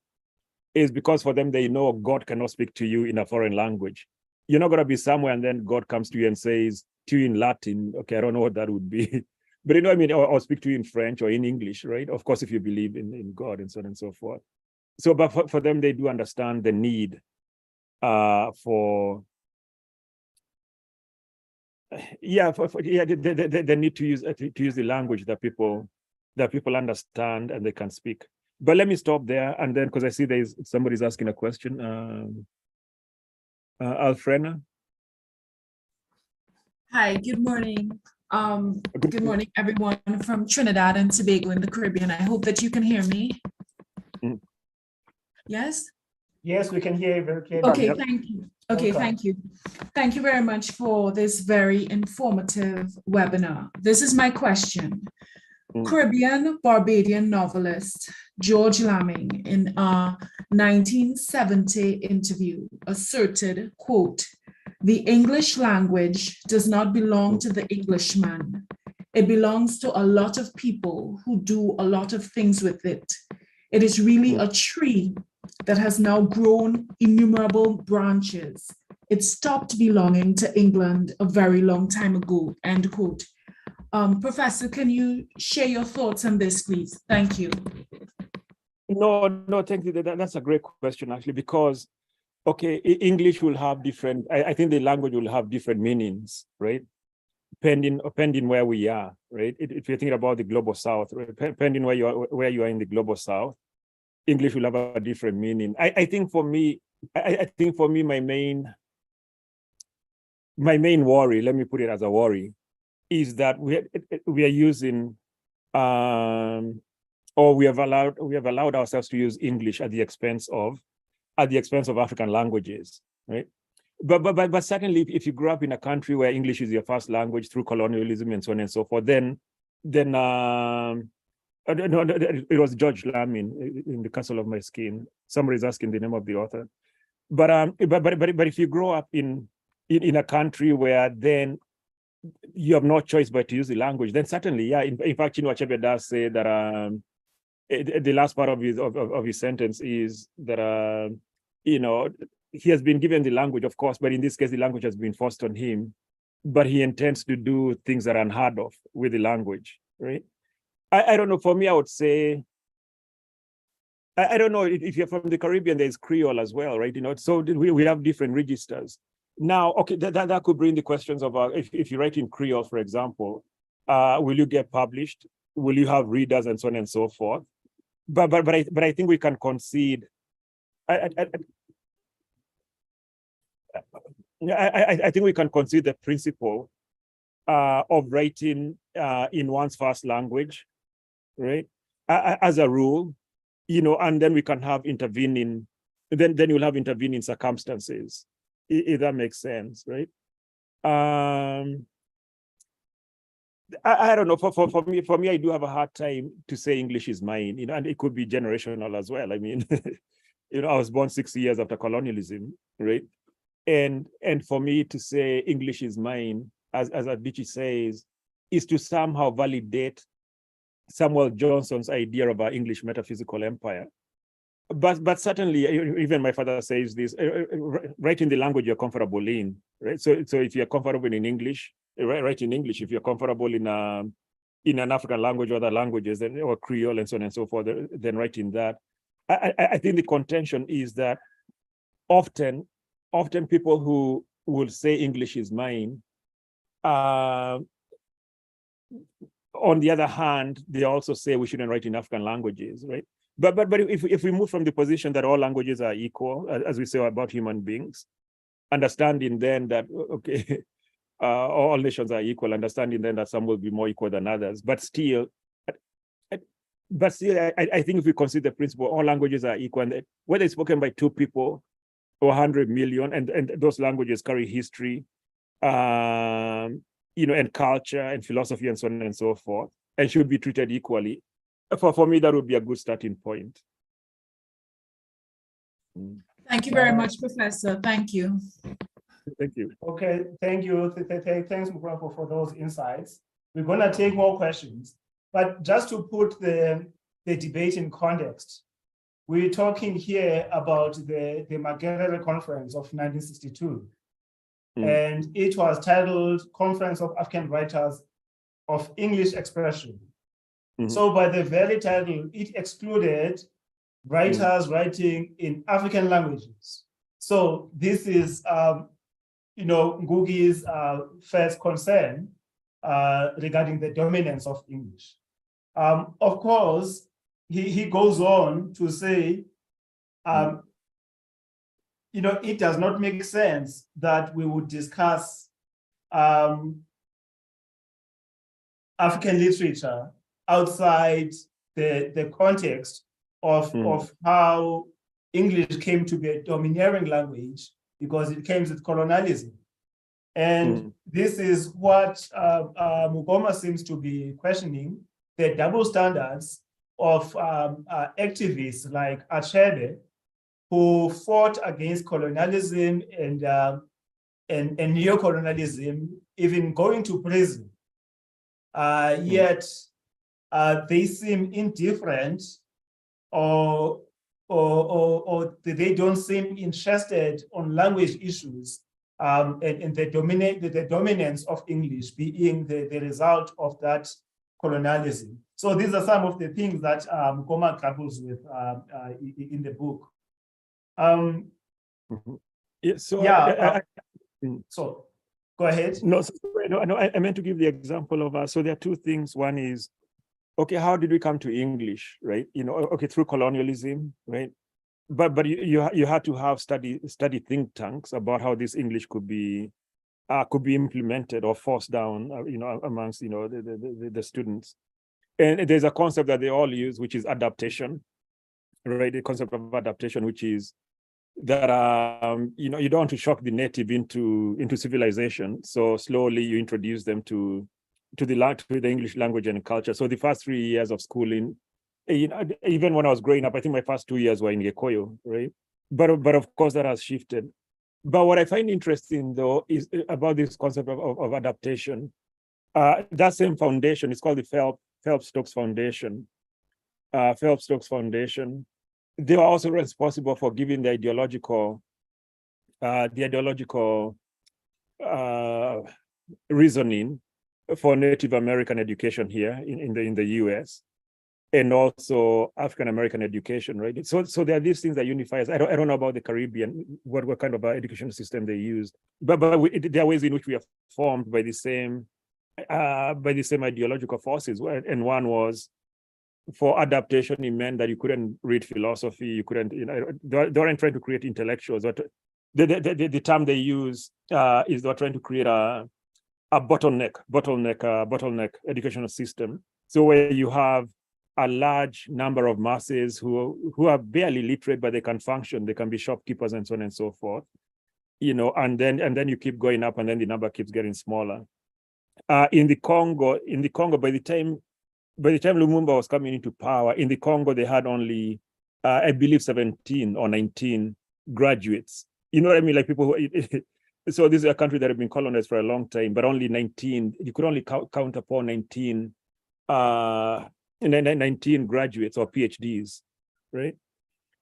is because for them, they know God cannot speak to you in a foreign language. You're not going to be somewhere and then God comes to you and says to you in Latin, okay, I don't know what that would be, but or speak to you in French or in English, right? Of course, if you believe in God and so on and so forth. So, but for them, they do understand the need the need to use the language that people understand and they can speak. But let me stop there, and then because I see somebody's asking a question. Alfrena. Hi, good morning. Good morning, everyone from Trinidad and Tobago in the Caribbean. I hope that you can hear me. Mm. Yes? Yes, we can hear you very clearly. Okay, thank you. Okay, thank you. Thank you very much for this very informative webinar. This is my question. Caribbean Barbadian novelist George Lamming in a 1970 interview asserted, quote, "The English language does not belong to the Englishman. It belongs to a lot of people who do a lot of things with it. It is really a tree that has now grown innumerable branches. It stopped belonging to England a very long time ago," end quote. Professor, can you share your thoughts on this, please? Thank you. No, thank you. That's a great question, actually, because, okay, English will have different, I think the language will have different meanings, right? Depending where we are, right? If you're thinking about the global south, right? Depending where you are in the global south, English will have a different meaning. I think for me, my main worry, let me put it as a worry, is that we are using or we have allowed ourselves to use English at the expense of African languages, right? But certainly, if you grew up in a country where English is your first language through colonialism and so on and so forth, then it was George Lamming in The Castle of My Skin. Somebody's asking the name of the author. But if you grow up in a country where then you have no choice but to use the language, then certainly, yeah. In fact, Achebe does say that the last part of his sentence is that he has been given the language, of course, but in this case, the language has been forced on him, but he intends to do things that are unheard of with the language, right? I don't know. For me, I would say, I don't know if you're from the Caribbean, there's Creole as well, right? So we have different registers. Now, okay, that could bring the questions of if you write in Creole, for example, will you get published? Will you have readers and so on and so forth? But I think we can concede. I think we can concede the principle of writing in one's first language, right? As a rule, and then we can have intervening. Then you'll have intervening circumstances. If that makes sense, right? I don't know. For me, I do have a hard time to say English is mine, and it could be generational as well. I mean, I was born 60 years after colonialism, right? And for me to say English is mine, as Adichie says, is to somehow validate Samuel Johnson's idea of our English metaphysical empire. But certainly, even my father says this: write in the language you're comfortable in, right? So if you're comfortable in English, write in English. If you're comfortable in an African language or other languages, or Creole and so on and so forth, then write in that. I think the contention is that often people who will say English is mine on the other hand, they also say we shouldn't write in African languages, right? But if we move from the position that all languages are equal, as we say about human beings, understanding then that, okay, all nations are equal, understanding then that some will be more equal than others, but still, I think if we consider the principle, all languages are equal, and whether it's spoken by 2 people or 100 million, and those languages carry history, and culture and philosophy and so on and so forth, and should be treated equally. For me, that would be a good starting point. Thank you very much, Professor. Thank you. Thank you. Okay, thank you. Thanks, Mukwako, for those insights. We're going to take more questions, but just to put the debate in context, we're talking here about the Margaret Conference of 1962. And it was titled Conference of African Writers of English Expression. So by the very title, it excluded writers writing in African languages. So this is, Ngugi's first concern regarding the dominance of English. Of course, he goes on to say, it does not make sense that we would discuss African literature outside the context of how English came to be a domineering language, because it came with colonialism. And this is what Mugoma seems to be questioning, the double standards of activists like Achebe, who fought against colonialism and neocolonialism, even going to prison. Yet they seem indifferent, or they don't seem interested on language issues, and the dominance of English being the result of that colonialism. So these are some of the things that Mugoma grapples with in the book. So go ahead. No, I meant to give the example of, so there are 2 things. One is, okay, how did we come to English, right? Okay, through colonialism, right? But you had to have study think tanks about how this English could be implemented or forced down, amongst the students. And there's a concept that they all use, which is adaptation, right? The concept of adaptation, which is that you don't want to shock the native into civilization, so slowly you introduce them to the English language and culture. So the first 3 years of schooling, even when I was growing up, I think my first 2 years were in Gikuyu, right? But of course that has shifted. But what I find interesting though is about this concept of adaptation. That same foundation is called the Phelps-Stokes Foundation. Phelps-Stokes Foundation. They were also responsible for giving the ideological reasoning for Native American education here in the US, and also African American education, right? So there are these things that unify us. I don't know about the Caribbean, what kind of education system they used, but there are ways in which we are formed by the same ideological forces. And one was, for adaptation, it meant that you couldn't read philosophy, you couldn't, they weren't trying to create intellectuals. But the term they use is they're trying to create a bottleneck educational system. So where you have a large number of masses who are barely literate, but they can function, they can be shopkeepers and so on and so forth, and then you keep going up, and then the number keeps getting smaller. In the Congo, by the time Lumumba was coming into power, in the Congo, they had only, I believe, 17 or 19 graduates. You know what I mean? Like people who, so this is a country that had been colonized for a long time, but only 19, you could only count upon 19 graduates or PhDs, right?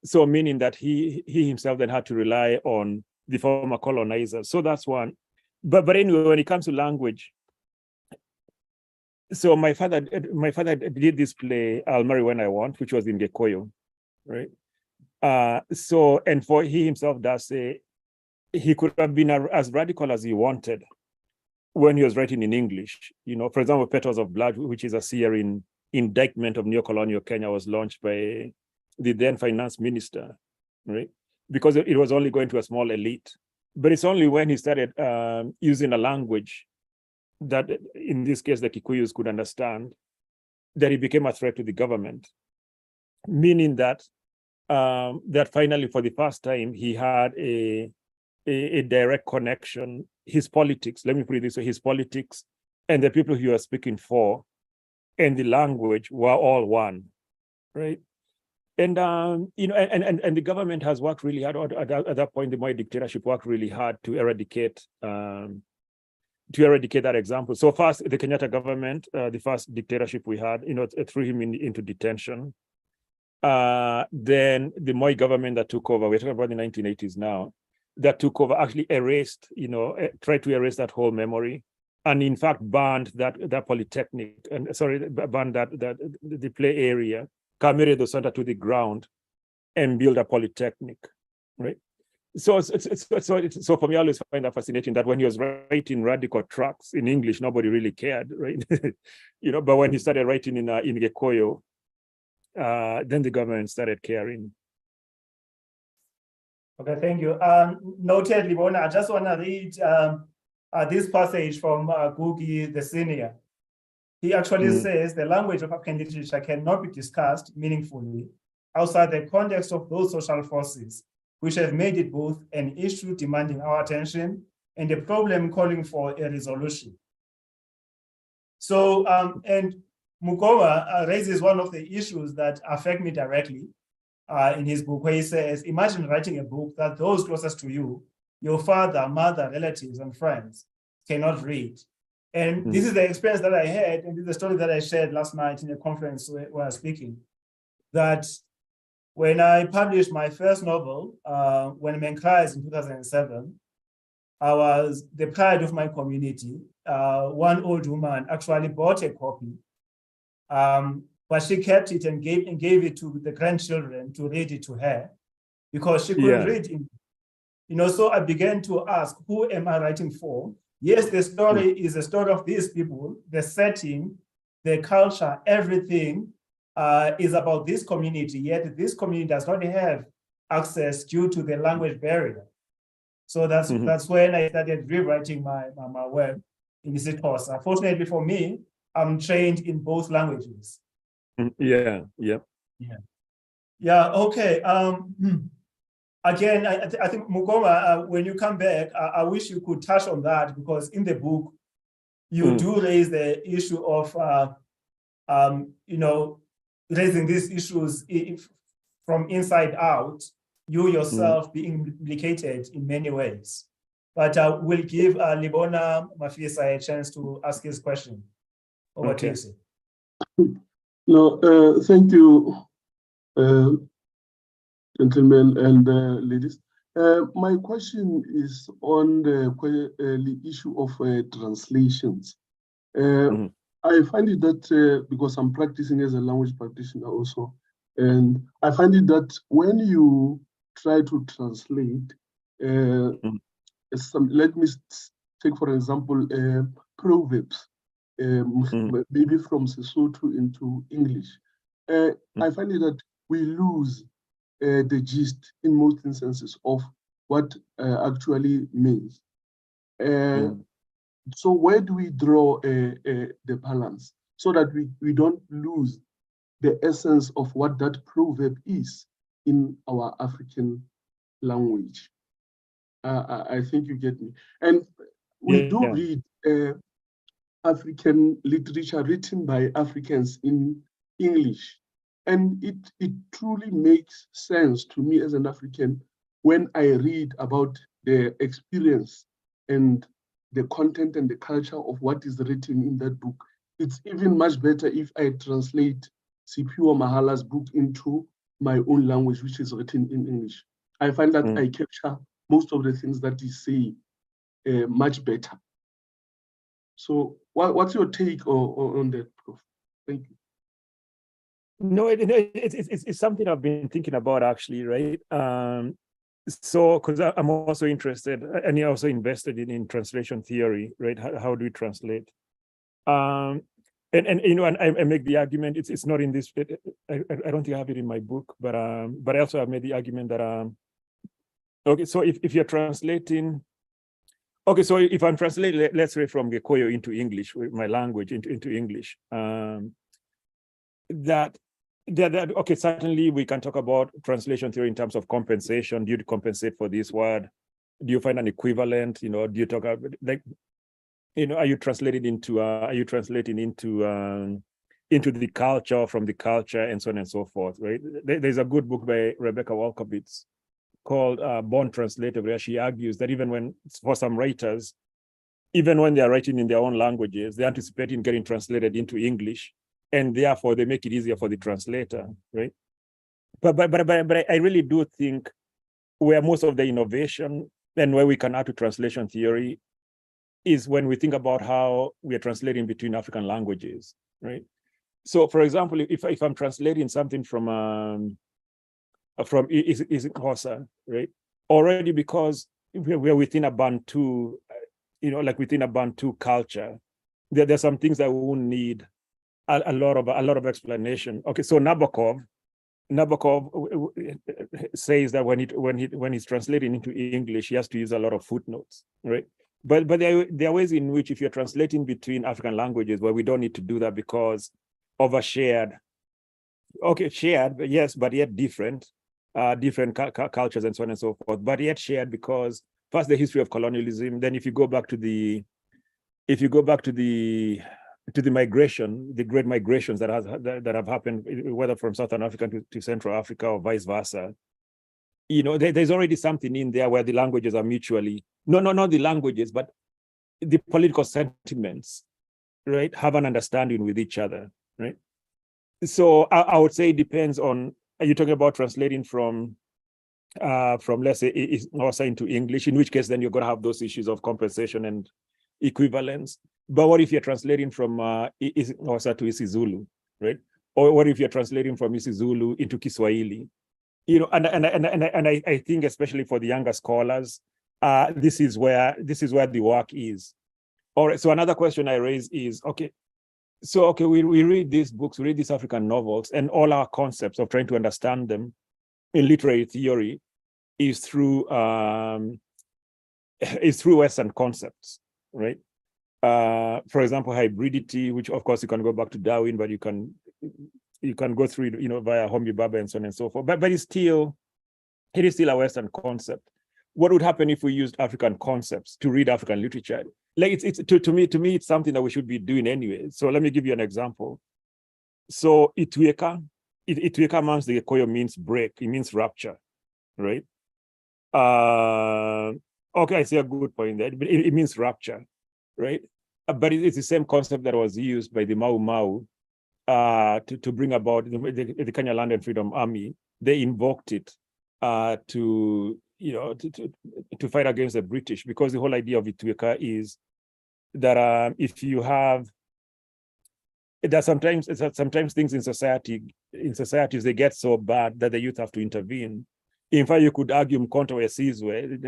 So meaning that he himself then had to rely on the former colonizers. So that's one. But anyway, when it comes to language, so my father did this play, I'll Marry When I Want, which was in Gikuyu, right? So, and for he himself does say he could have been as radical as he wanted, when he was writing in English. For example, Petals of Blood, which is a Syrian indictment of neo-colonial Kenya, was launched by the then finance minister, right? Because it was only going to a small elite. But it's only when he started using a language that, in this case, the Kikuyus could understand, that he became a threat to the government, meaning that that finally, for the first time, he had a direct connection. His politics, let me put it this way, his politics and the people he was speaking for and the language were all one, right? And and the government has worked really hard at that point. The Moi dictatorship worked really hard to eradicate that example. So first, the Kenyatta government, the first dictatorship we had, threw him into detention. Then the Moi government that took over, we're talking about the 1980s now, that took over actually erased, tried to erase that whole memory, and in fact banned that polytechnic, banned the play area, Kamere do Santa to the ground, and build a polytechnic, right? So for me, I always find that fascinating that when he was writing radical tracts in English, nobody really cared, right? But when he started writing in Gikuyu, then the government started caring. Okay, thank you. Noted, Libona. I just want to read this passage from Gugi the Senior. He actually says the language of African literature cannot be discussed meaningfully outside the context of those social forces which have made it both an issue demanding our attention and a problem calling for a resolution. So, and Mukoma raises one of the issues that affect me directly in his book, where he says, imagine writing a book that those closest to you, your father, mother, relatives, and friends, cannot read. And this is the experience that I had, and this is the story that I shared last night in a conference where I was speaking, that when I published my first novel, When Men Cries in 2007, I was the pride of my community. One old woman actually bought a copy, but she kept it and gave it to the grandchildren to read it to her because she couldn't read it. So I began to ask, who am I writing for? Yes, the story is the story of these people, the setting, the culture, everything is about this community, yet this community does not have access due to the language barrier. So that's when I started rewriting my work in this course. Fortunately for me, I'm trained in both languages. Yeah. Okay. Again, I think Mukoma, when you come back, I wish you could touch on that, because in the book you do raise the issue of raising these issues from inside out, you yourself being implicated in many ways. But we'll give Libona Mafisa a chance to ask his question. Over to you, sir. No, thank you, gentlemen and ladies. My question is on the issue of translations. I find it that, because I'm practicing as a language practitioner also, and I find it that when you try to translate, let me take, for example, proverbs, maybe from Sesotho into English. I find it that we lose the gist in most instances of what actually means. So where do we draw the balance so that we don't lose the essence of what that proverb is in our African language? I think you get me. And we do read African literature written by Africans in English. And it truly makes sense to me as an African when I read about the experience and the content and the culture of what is written in that book. It's even much better if I translate Siphiwe Mahala's book into my own language, which is written in English. I find that I capture most of the things that he say much better. So what's your take on that, Prof? Thank you. No, it's something I've been thinking about, actually, right? So, because I'm also interested, and you're also invested in translation theory, right? How do we translate? And you know, and I make the argument, it's not in this, I don't think I have it in my book, but I also have made the argument that okay, so if you're translating, okay, so if I'm translating, let's say from Gikuyu into English, my language into English, okay, certainly we can talk about translation theory in terms of compensation. Do you compensate for this word? Do you find an equivalent? You know, do you talk about, like, you know, are you translating into the culture, from the culture, and so on and so forth, right? There's a good book by Rebecca Walkowitz called Born Translator, where she argues that even when, for some writers, even when they are writing in their own languages, they're anticipating getting translated into English, and therefore they make it easier for the translator, right? But I really do think where most of the innovation and where we can add to translation theory is when we think about how we are translating between African languages, right? So, for example, if I'm translating something from is it Xhosa, right? Already, because we're within a Bantu, you know, like within a Bantu culture, there's some things that we won't need a lot of explanation. Okay, so Nabokov says that when he's translating into English, he has to use a lot of footnotes, right? But there are ways in which, if you're translating between African languages, where we don't need to do that because of a shared, but yes, but yet different cultures and so on and so forth, but yet shared, because first the history of colonialism. Then if you go back to the migration, the great migrations that have happened, whether from Southern Africa to Central Africa or vice versa, you know, there's already something in there where the languages are mutually, not the languages, but the political sentiments, right, have an understanding with each other, right? So I would say it depends on, are you talking about translating from let's say Xhosa into English, in which case then you're going to have those issues of compensation and equivalence. But what if you're translating from Xhosa to isiZulu, right? Or what if you're translating from isiZulu into Kiswahili? You know, and I think especially for the younger scholars, this is where the work is. All right. So another question I raise is, we read these books, we read these African novels, and all our concepts of trying to understand them in literary theory is through Western concepts, right? For example, hybridity, which of course you can go back to Darwin, but you can go through, you know, via Homi Bhabha and so on and so forth. But it is still a Western concept. What would happen if we used African concepts to read African literature? Like to me, it's something that we should be doing anyway. So let me give you an example. So Itweka amongst the Gikuyu means break. It means rupture, right? Okay, I see a good point there. It means rupture, right? But it's the same concept that was used by the Mau Mau to bring about the Kenya Land and Freedom Army. They invoked it to fight against the British, because the whole idea of Itweka is that if you have, that sometimes things in societies they get so bad that the youth have to intervene. In fact, you could argue Mkhonto Wesizwe,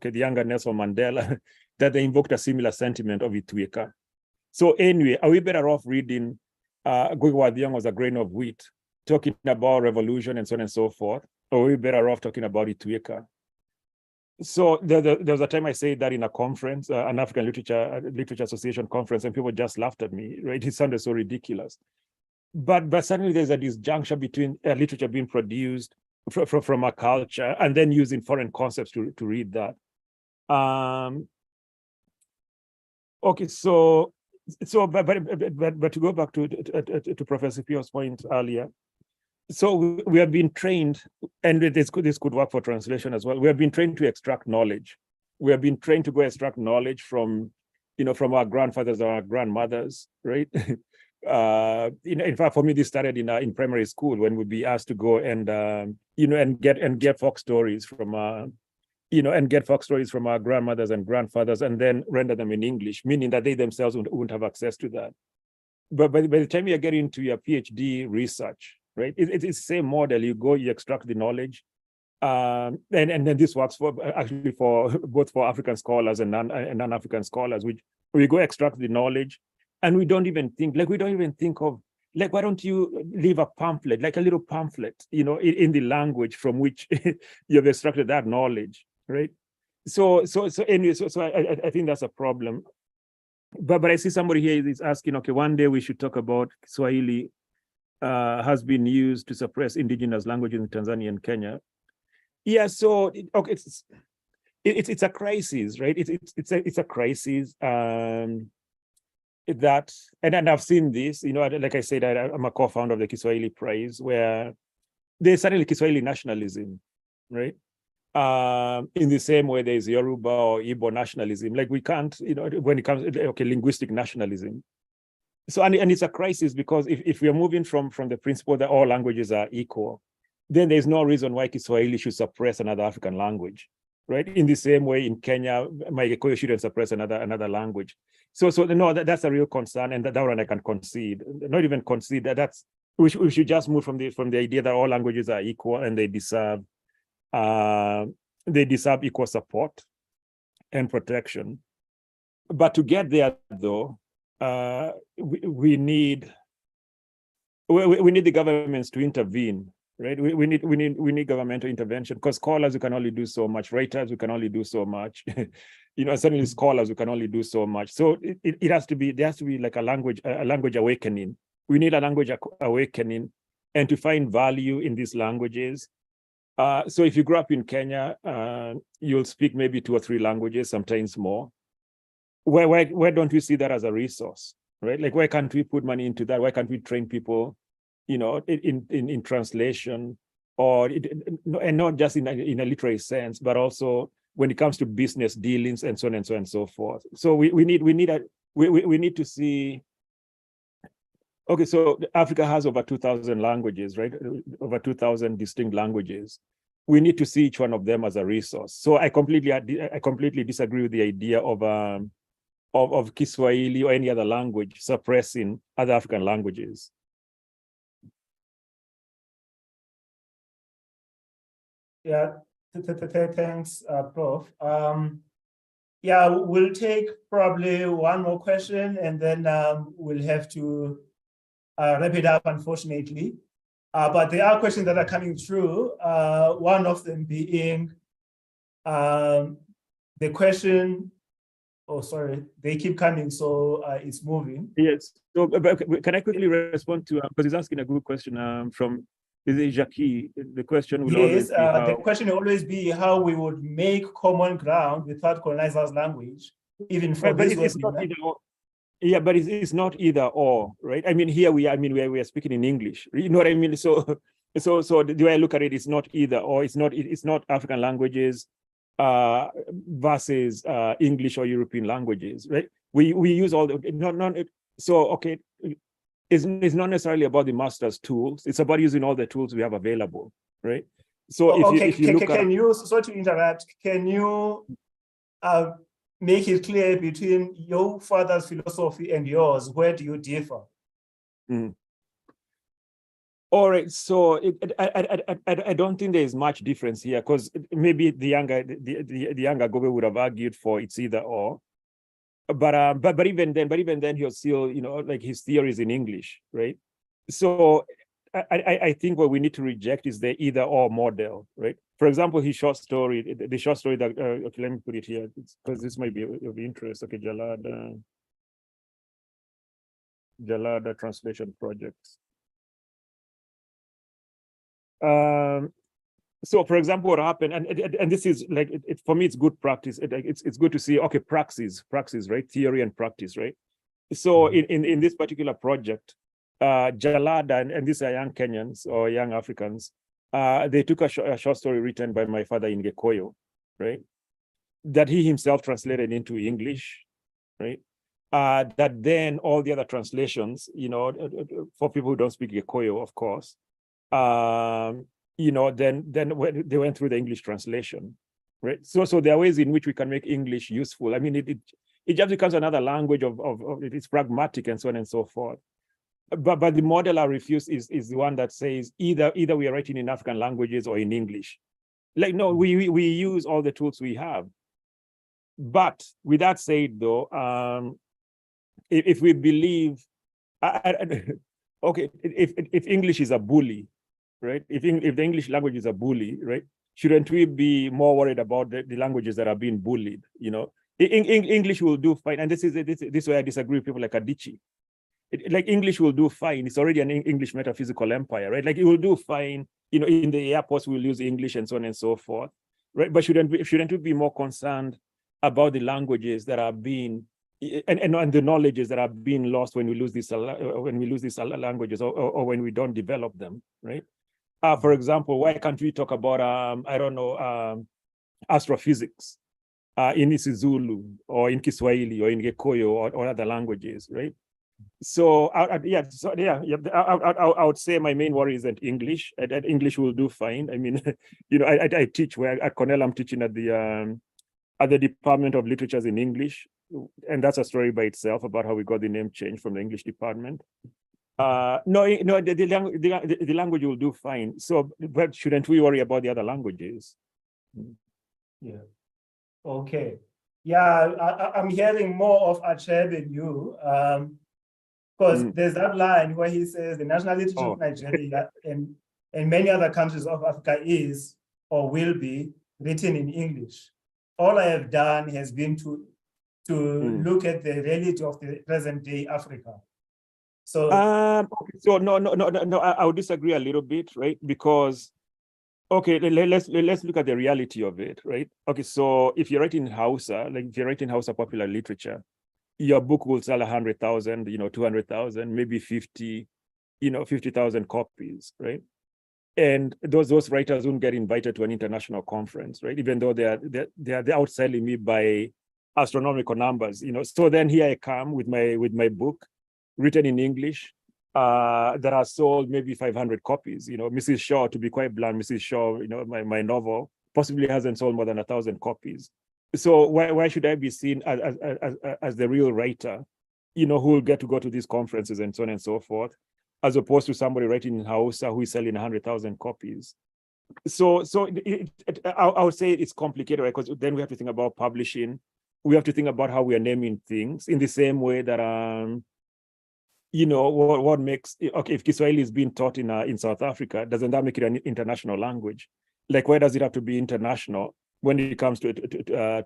the younger Nelson Mandela, that they invoked a similar sentiment of Itweka. So anyway, are we better off reading Gwigwa Thiong'o was a grain of wheat, talking about revolution and so on and so forth, or are we better off talking about Itweka? So there was a time I said that in a conference, an African Literature Association conference, and people just laughed at me, right? It sounded so ridiculous. But certainly there's a disjunction between literature being produced from a culture and then using foreign concepts to read that. Okay, so but to go back to Professor Pio's point earlier, so we have been trained, and this could work for translation as well. We have been trained to extract knowledge. We have been trained to go extract knowledge from our grandfathers or our grandmothers, right? In fact, for me, this started in primary school, when we'd be asked to go and get folk stories from our grandmothers and grandfathers, and then render them in English, meaning that they themselves wouldn't have access to that. But by the time you get into your PhD research, right, it's the same model. You go, you extract the knowledge, And then this works for actually for both for African scholars and non-African scholars, which we go extract the knowledge, and we don't even think of, like, why don't you leave a pamphlet, like a little pamphlet, in the language from which you have extracted that knowledge, right? So anyway, I think that's a problem. But I see somebody here is asking, okay, one day we should talk about Kiswahili has been used to suppress indigenous languages in Tanzania and Kenya. Yeah, so okay, it's a crisis, right? It's a crisis. And I've seen this, like I said, I'm a co-founder of the Kiswahili Prize, where there's certainly Kiswahili nationalism, right? In the same way there's Yoruba or Igbo nationalism. Like, we can't, when it comes to linguistic nationalism. So and it's a crisis, because if we are moving from the principle that all languages are equal, then there's no reason why Kiswahili should suppress another African language, right? In the same way in Kenya, my Gikuyu shouldn't suppress another language. So no, that's a real concern, and that one I can concede. Not even concede that we should just move from the idea that all languages are equal and they deserve equal support and protection. But to get there, though, we need the governments to intervene, right? We need governmental intervention, because scholars, we can only do so much. Writers, we can only do so much. Certainly scholars, we can only do so much. So there has to be like a language awakening. We need a language awakening, and to find value in these languages. So if you grow up in Kenya, you'll speak maybe 2 or 3 languages, sometimes more. Why don't we see that as a resource, right? Like, why can't we put money into that? Why can't we train people, in translation, and not just in a literary sense, but also when it comes to business dealings and so on and so on and so forth. So we need to see. Okay, so Africa has over 2,000 languages, right? Over 2,000 distinct languages. We need to see each one of them as a resource. So I completely disagree with the idea of Kiswahili or any other language suppressing other African languages. Yeah, thanks, Prof. Yeah, we'll take probably one more question, and then we'll have to wrap it up, unfortunately. But there are questions that are coming through. One of them being the question. Oh, sorry, they keep coming, so it's moving. Yes. So, can I quickly respond to, because he's asking a good question from Jackie. The question will always be the question will always be how we would make common ground without colonizers' language, even for this webinar. Yeah, but it's not either or, right? I mean, here we are speaking in English. You know what I mean? So the way I look at it, it's not either or. It's not African languages versus English or European languages, right? We use all the so okay. It's not necessarily about the master's tools. It's about using all the tools we have available, right? So if you look at, sorry to interrupt, can you make it clear between your father's philosophy and yours? Where do you differ? All right, so I don't think there is much difference here, because maybe the younger Gobe would have argued for it's either or, but even then he'll still, like, his theory is in English, right? So I think what we need to reject is the either or model, right? For example, the short story that okay, let me put it here because this might be of interest. Okay, Jalada translation projects. So, for example, what happened, and this is like, for me, it's good practice. It's good to see, okay, praxis, right? Theory and practice, right? So in this particular project, Jalada, and these are young Kenyans or young Africans, they took a short story written by my father in Gikuyu, right? That he himself translated into English, right? That then all the other translations, for people who don't speak Gikuyu, of course, then when they went through the English translation, right? So there are ways in which we can make English useful. I mean, it just becomes another language of it's pragmatic and so on and so forth. But the model I refuse is the one that says either we are writing in African languages or in English. Like, no, we use all the tools we have. But with that said, though, if we believe, okay, if English is a bully, right? If the English language is a bully, right? Shouldn't we be more worried about the languages that are being bullied? You know, English will do fine, and this is where I disagree with people like Adichie. Like English will do fine. It's already an English metaphysical empire, right? Like it will do fine. You know, in the airports we'll use English and so on and so forth, right? But shouldn't we be more concerned about the languages that are being and the knowledges that are being lost when we lose these languages or when we don't develop them, right? For example, why can't we talk about I don't know, astrophysics in isiZulu or in Kiswahili or in Gikuyu or other languages, right? So I would say my main worry isn't English. And English will do fine. I mean, you know, I teach at Cornell. I'm teaching at the Department of Literatures in English, and that's a story by itself about how we got the name change from the English department. The language will do fine. So, but shouldn't we worry about the other languages? Yeah. Okay. Yeah, I'm hearing more of Achebe in you. Because there's that line where he says the national literature of Nigeria and many other countries of Africa is or will be written in English. All I have done has been to look at the reality of the present day Africa. So, so no, I would disagree a little bit, right? Because, okay, let's look at the reality of it, right? Okay, so if you're writing Hausa, like if you're writing Hausa popular literature, your book will sell 100,000, 200,000, maybe 50,000 copies, right? And those writers won't get invited to an international conference, right? Even though they're outselling me by astronomical numbers, So then here I come with my book, written in English, that are sold maybe 500 copies. Mrs. Shaw, to be quite blunt, Mrs. Shaw, my novel possibly hasn't sold more than 1,000 copies. So why should I be seen as the real writer, who will get to go to these conferences and so on and so forth, as opposed to somebody writing in Hausa who is selling 100,000 copies? So I would say it's complicated, right? Because then we have to think about publishing. We have to think about how we are naming things in the same way that what makes, okay, if Kiswahili is being taught in South Africa, doesn't that make it an international language? Like, why does it have to be international when it comes to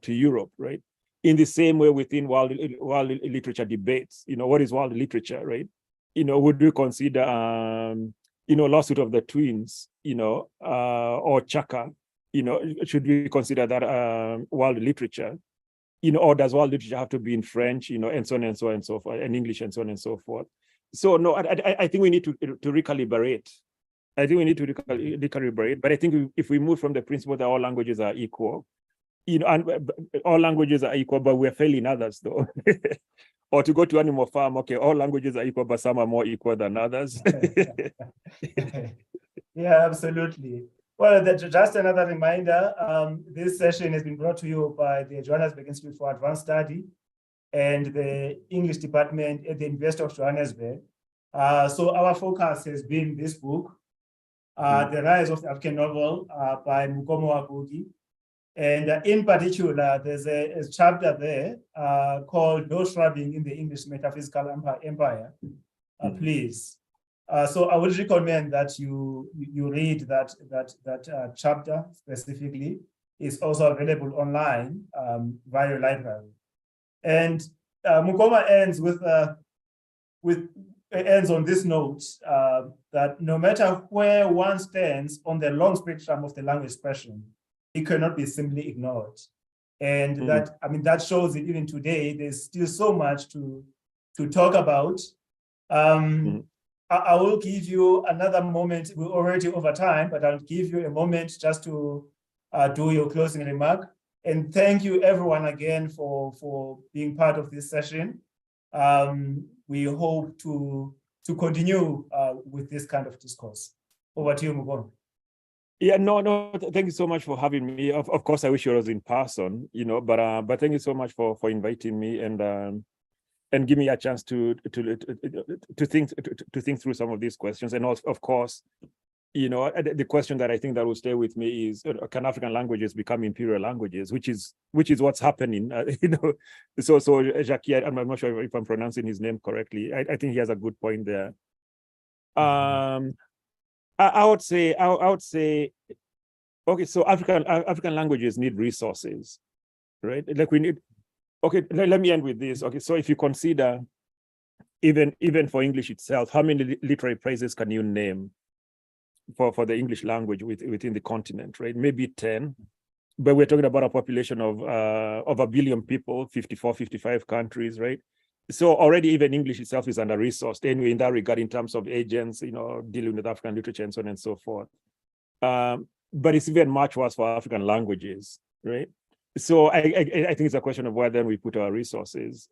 Europe, right? In the same way, within world literature debates, what is world literature, right? Would we consider, Lawsuit of the Twins, or Chaka, should we consider that world literature? Or does world literature have to be in French, and so on and so on and so forth, and English and so on and so forth? So no, I think we need to recalibrate. I think we need to recalibrate, but I think if we move from the principle that all languages are equal, and all languages are equal, but we're failing others, though. Or to go to Animal Farm, okay, all languages are equal, but some are more equal than others. Yeah, absolutely. Well, just another reminder, this session has been brought to you by the Johannesburg Institute for Advanced Study and the English department at the University of Johannesburg. So our focus has been this book, The Rise of the African Novel by Mukomo Wabugi. And in particular, there's a chapter there called No Shrubbing in the English Metaphysical Empire. Please. So I would recommend that you read that chapter specifically. It's also available online via your library. And Mukoma ends ends on this note that no matter where one stands on the long spectrum of the language expression, it cannot be simply ignored. And that shows it even today. There's still so much to talk about. I will give you another moment. We're already over time, but I'll give you a moment just to do your closing remark. And thank you everyone again for being part of this session. We hope to continue with this kind of discourse. Over to you, Mugon. Yeah, no, thank you so much for having me. Of course, I wish I was in person, but thank you so much for inviting me and give me a chance to think through some of these questions. And also, of course, the question that I think that will stay with me is, can African languages become imperial languages, which is what's happening, So Jackie, I'm not sure if I'm pronouncing his name correctly. I think he has a good point there. I would say, okay, so African languages need resources, right? Like we need. Okay, let me end with this. Okay, so if you consider, even for English itself, how many literary phrases can you name for the English language within the continent, right? Maybe 10, but we're talking about a population of 1 billion people, 54, 55 countries, right? So already even English itself is under-resourced anyway in that regard, in terms of agents, dealing with African literature and so on and so forth. But it's even much worse for African languages, right? So I think it's a question of where then we put our resources,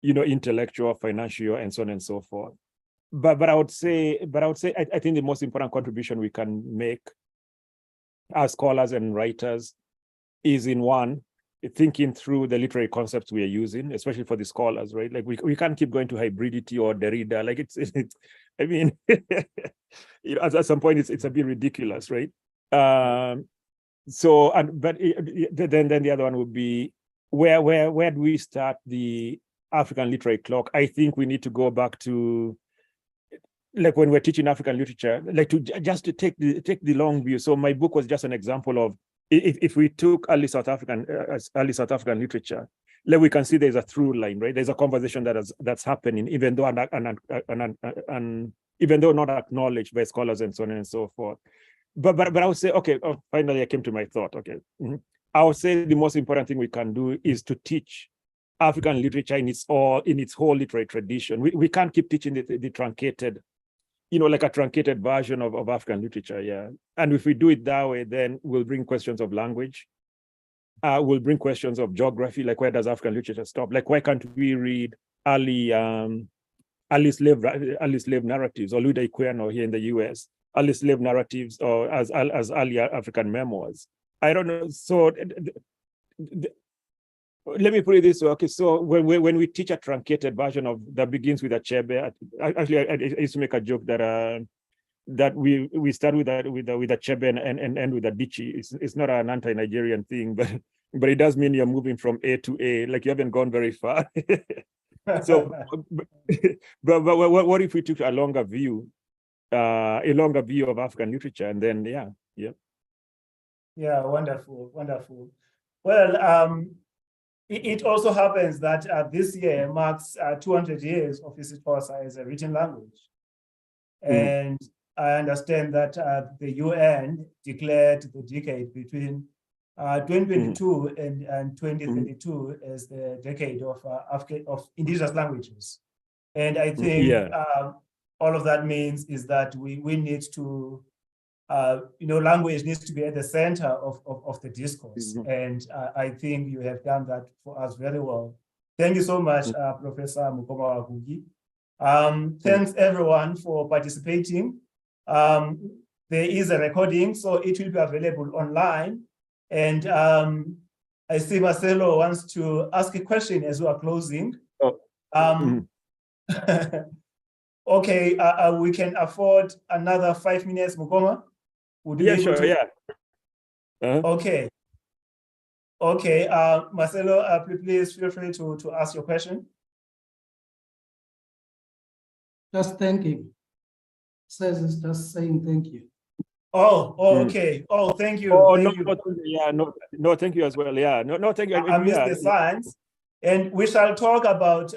intellectual, financial, and so on and so forth. But I would say I think the most important contribution we can make as scholars and writers is in one, thinking through the literary concepts we are using, especially for the scholars, right? Like we can't keep going to hybridity or Derrida. Like it's I mean, at some point it's a bit ridiculous, right? Then the other one would be where do we start the African literary clock? I think we need to go back to, like, when we're teaching African literature, like to take the long view. So my book was just an example of, if we took early South African literature, like we can see there's a through line, right? There's a conversation that's happening, even though not acknowledged by scholars and so on and so forth. But I would say, okay, finally I came to my thought. Okay, I would say the most important thing we can do is to teach African literature in its whole literary tradition. We can't keep teaching the truncated, like a truncated version of African literature, yeah. And if we do it that way, then we'll bring questions of language. We'll bring questions of geography, like where does African literature stop? Like why can't we read early slave narratives, or Luda Ikweno here in the US, early slave narratives, or as early African memoirs? I don't know. So let me put it this way. Okay, so when we teach a truncated version of that begins with Achebe, actually I used to make a joke that we start with Achebe and end with Adichie. It's not an anti-Nigerian thing, but it does mean you're moving from A to A, like you haven't gone very far. So, but what if we took a longer view of African literature, and then Yeah, wonderful. Well, it also happens that this year marks 200 years of Isixhosa as a written language. And I understand that the UN declared the decade between 2022 and 2032 as the decade of indigenous languages. And I think all of that means is that we need to, language needs to be at the center of the discourse. And I think you have done that for us very well. Thank you so much, Professor Mukoma Wagugi. Thanks everyone for participating. There is a recording, so it will be available online. And I see Marcelo wants to ask a question as we are closing. Okay, we can afford another 5 minutes, Mukoma. Would you be able to? Okay. Marcelo, please feel free to ask your question. Just thanking. Says it's just saying thank you. Okay. Thank you. No, thank you as well. Yeah, no, thank you. I missed the signs. And we shall talk about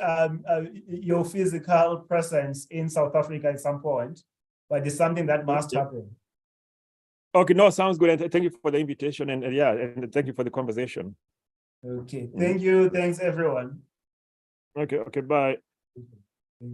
your physical presence in South Africa at some point, but it's something that must happen. Okay, no, sounds good. And thank you for the invitation, and and thank you for the conversation. Okay, thank you. Thanks, everyone. Okay, bye.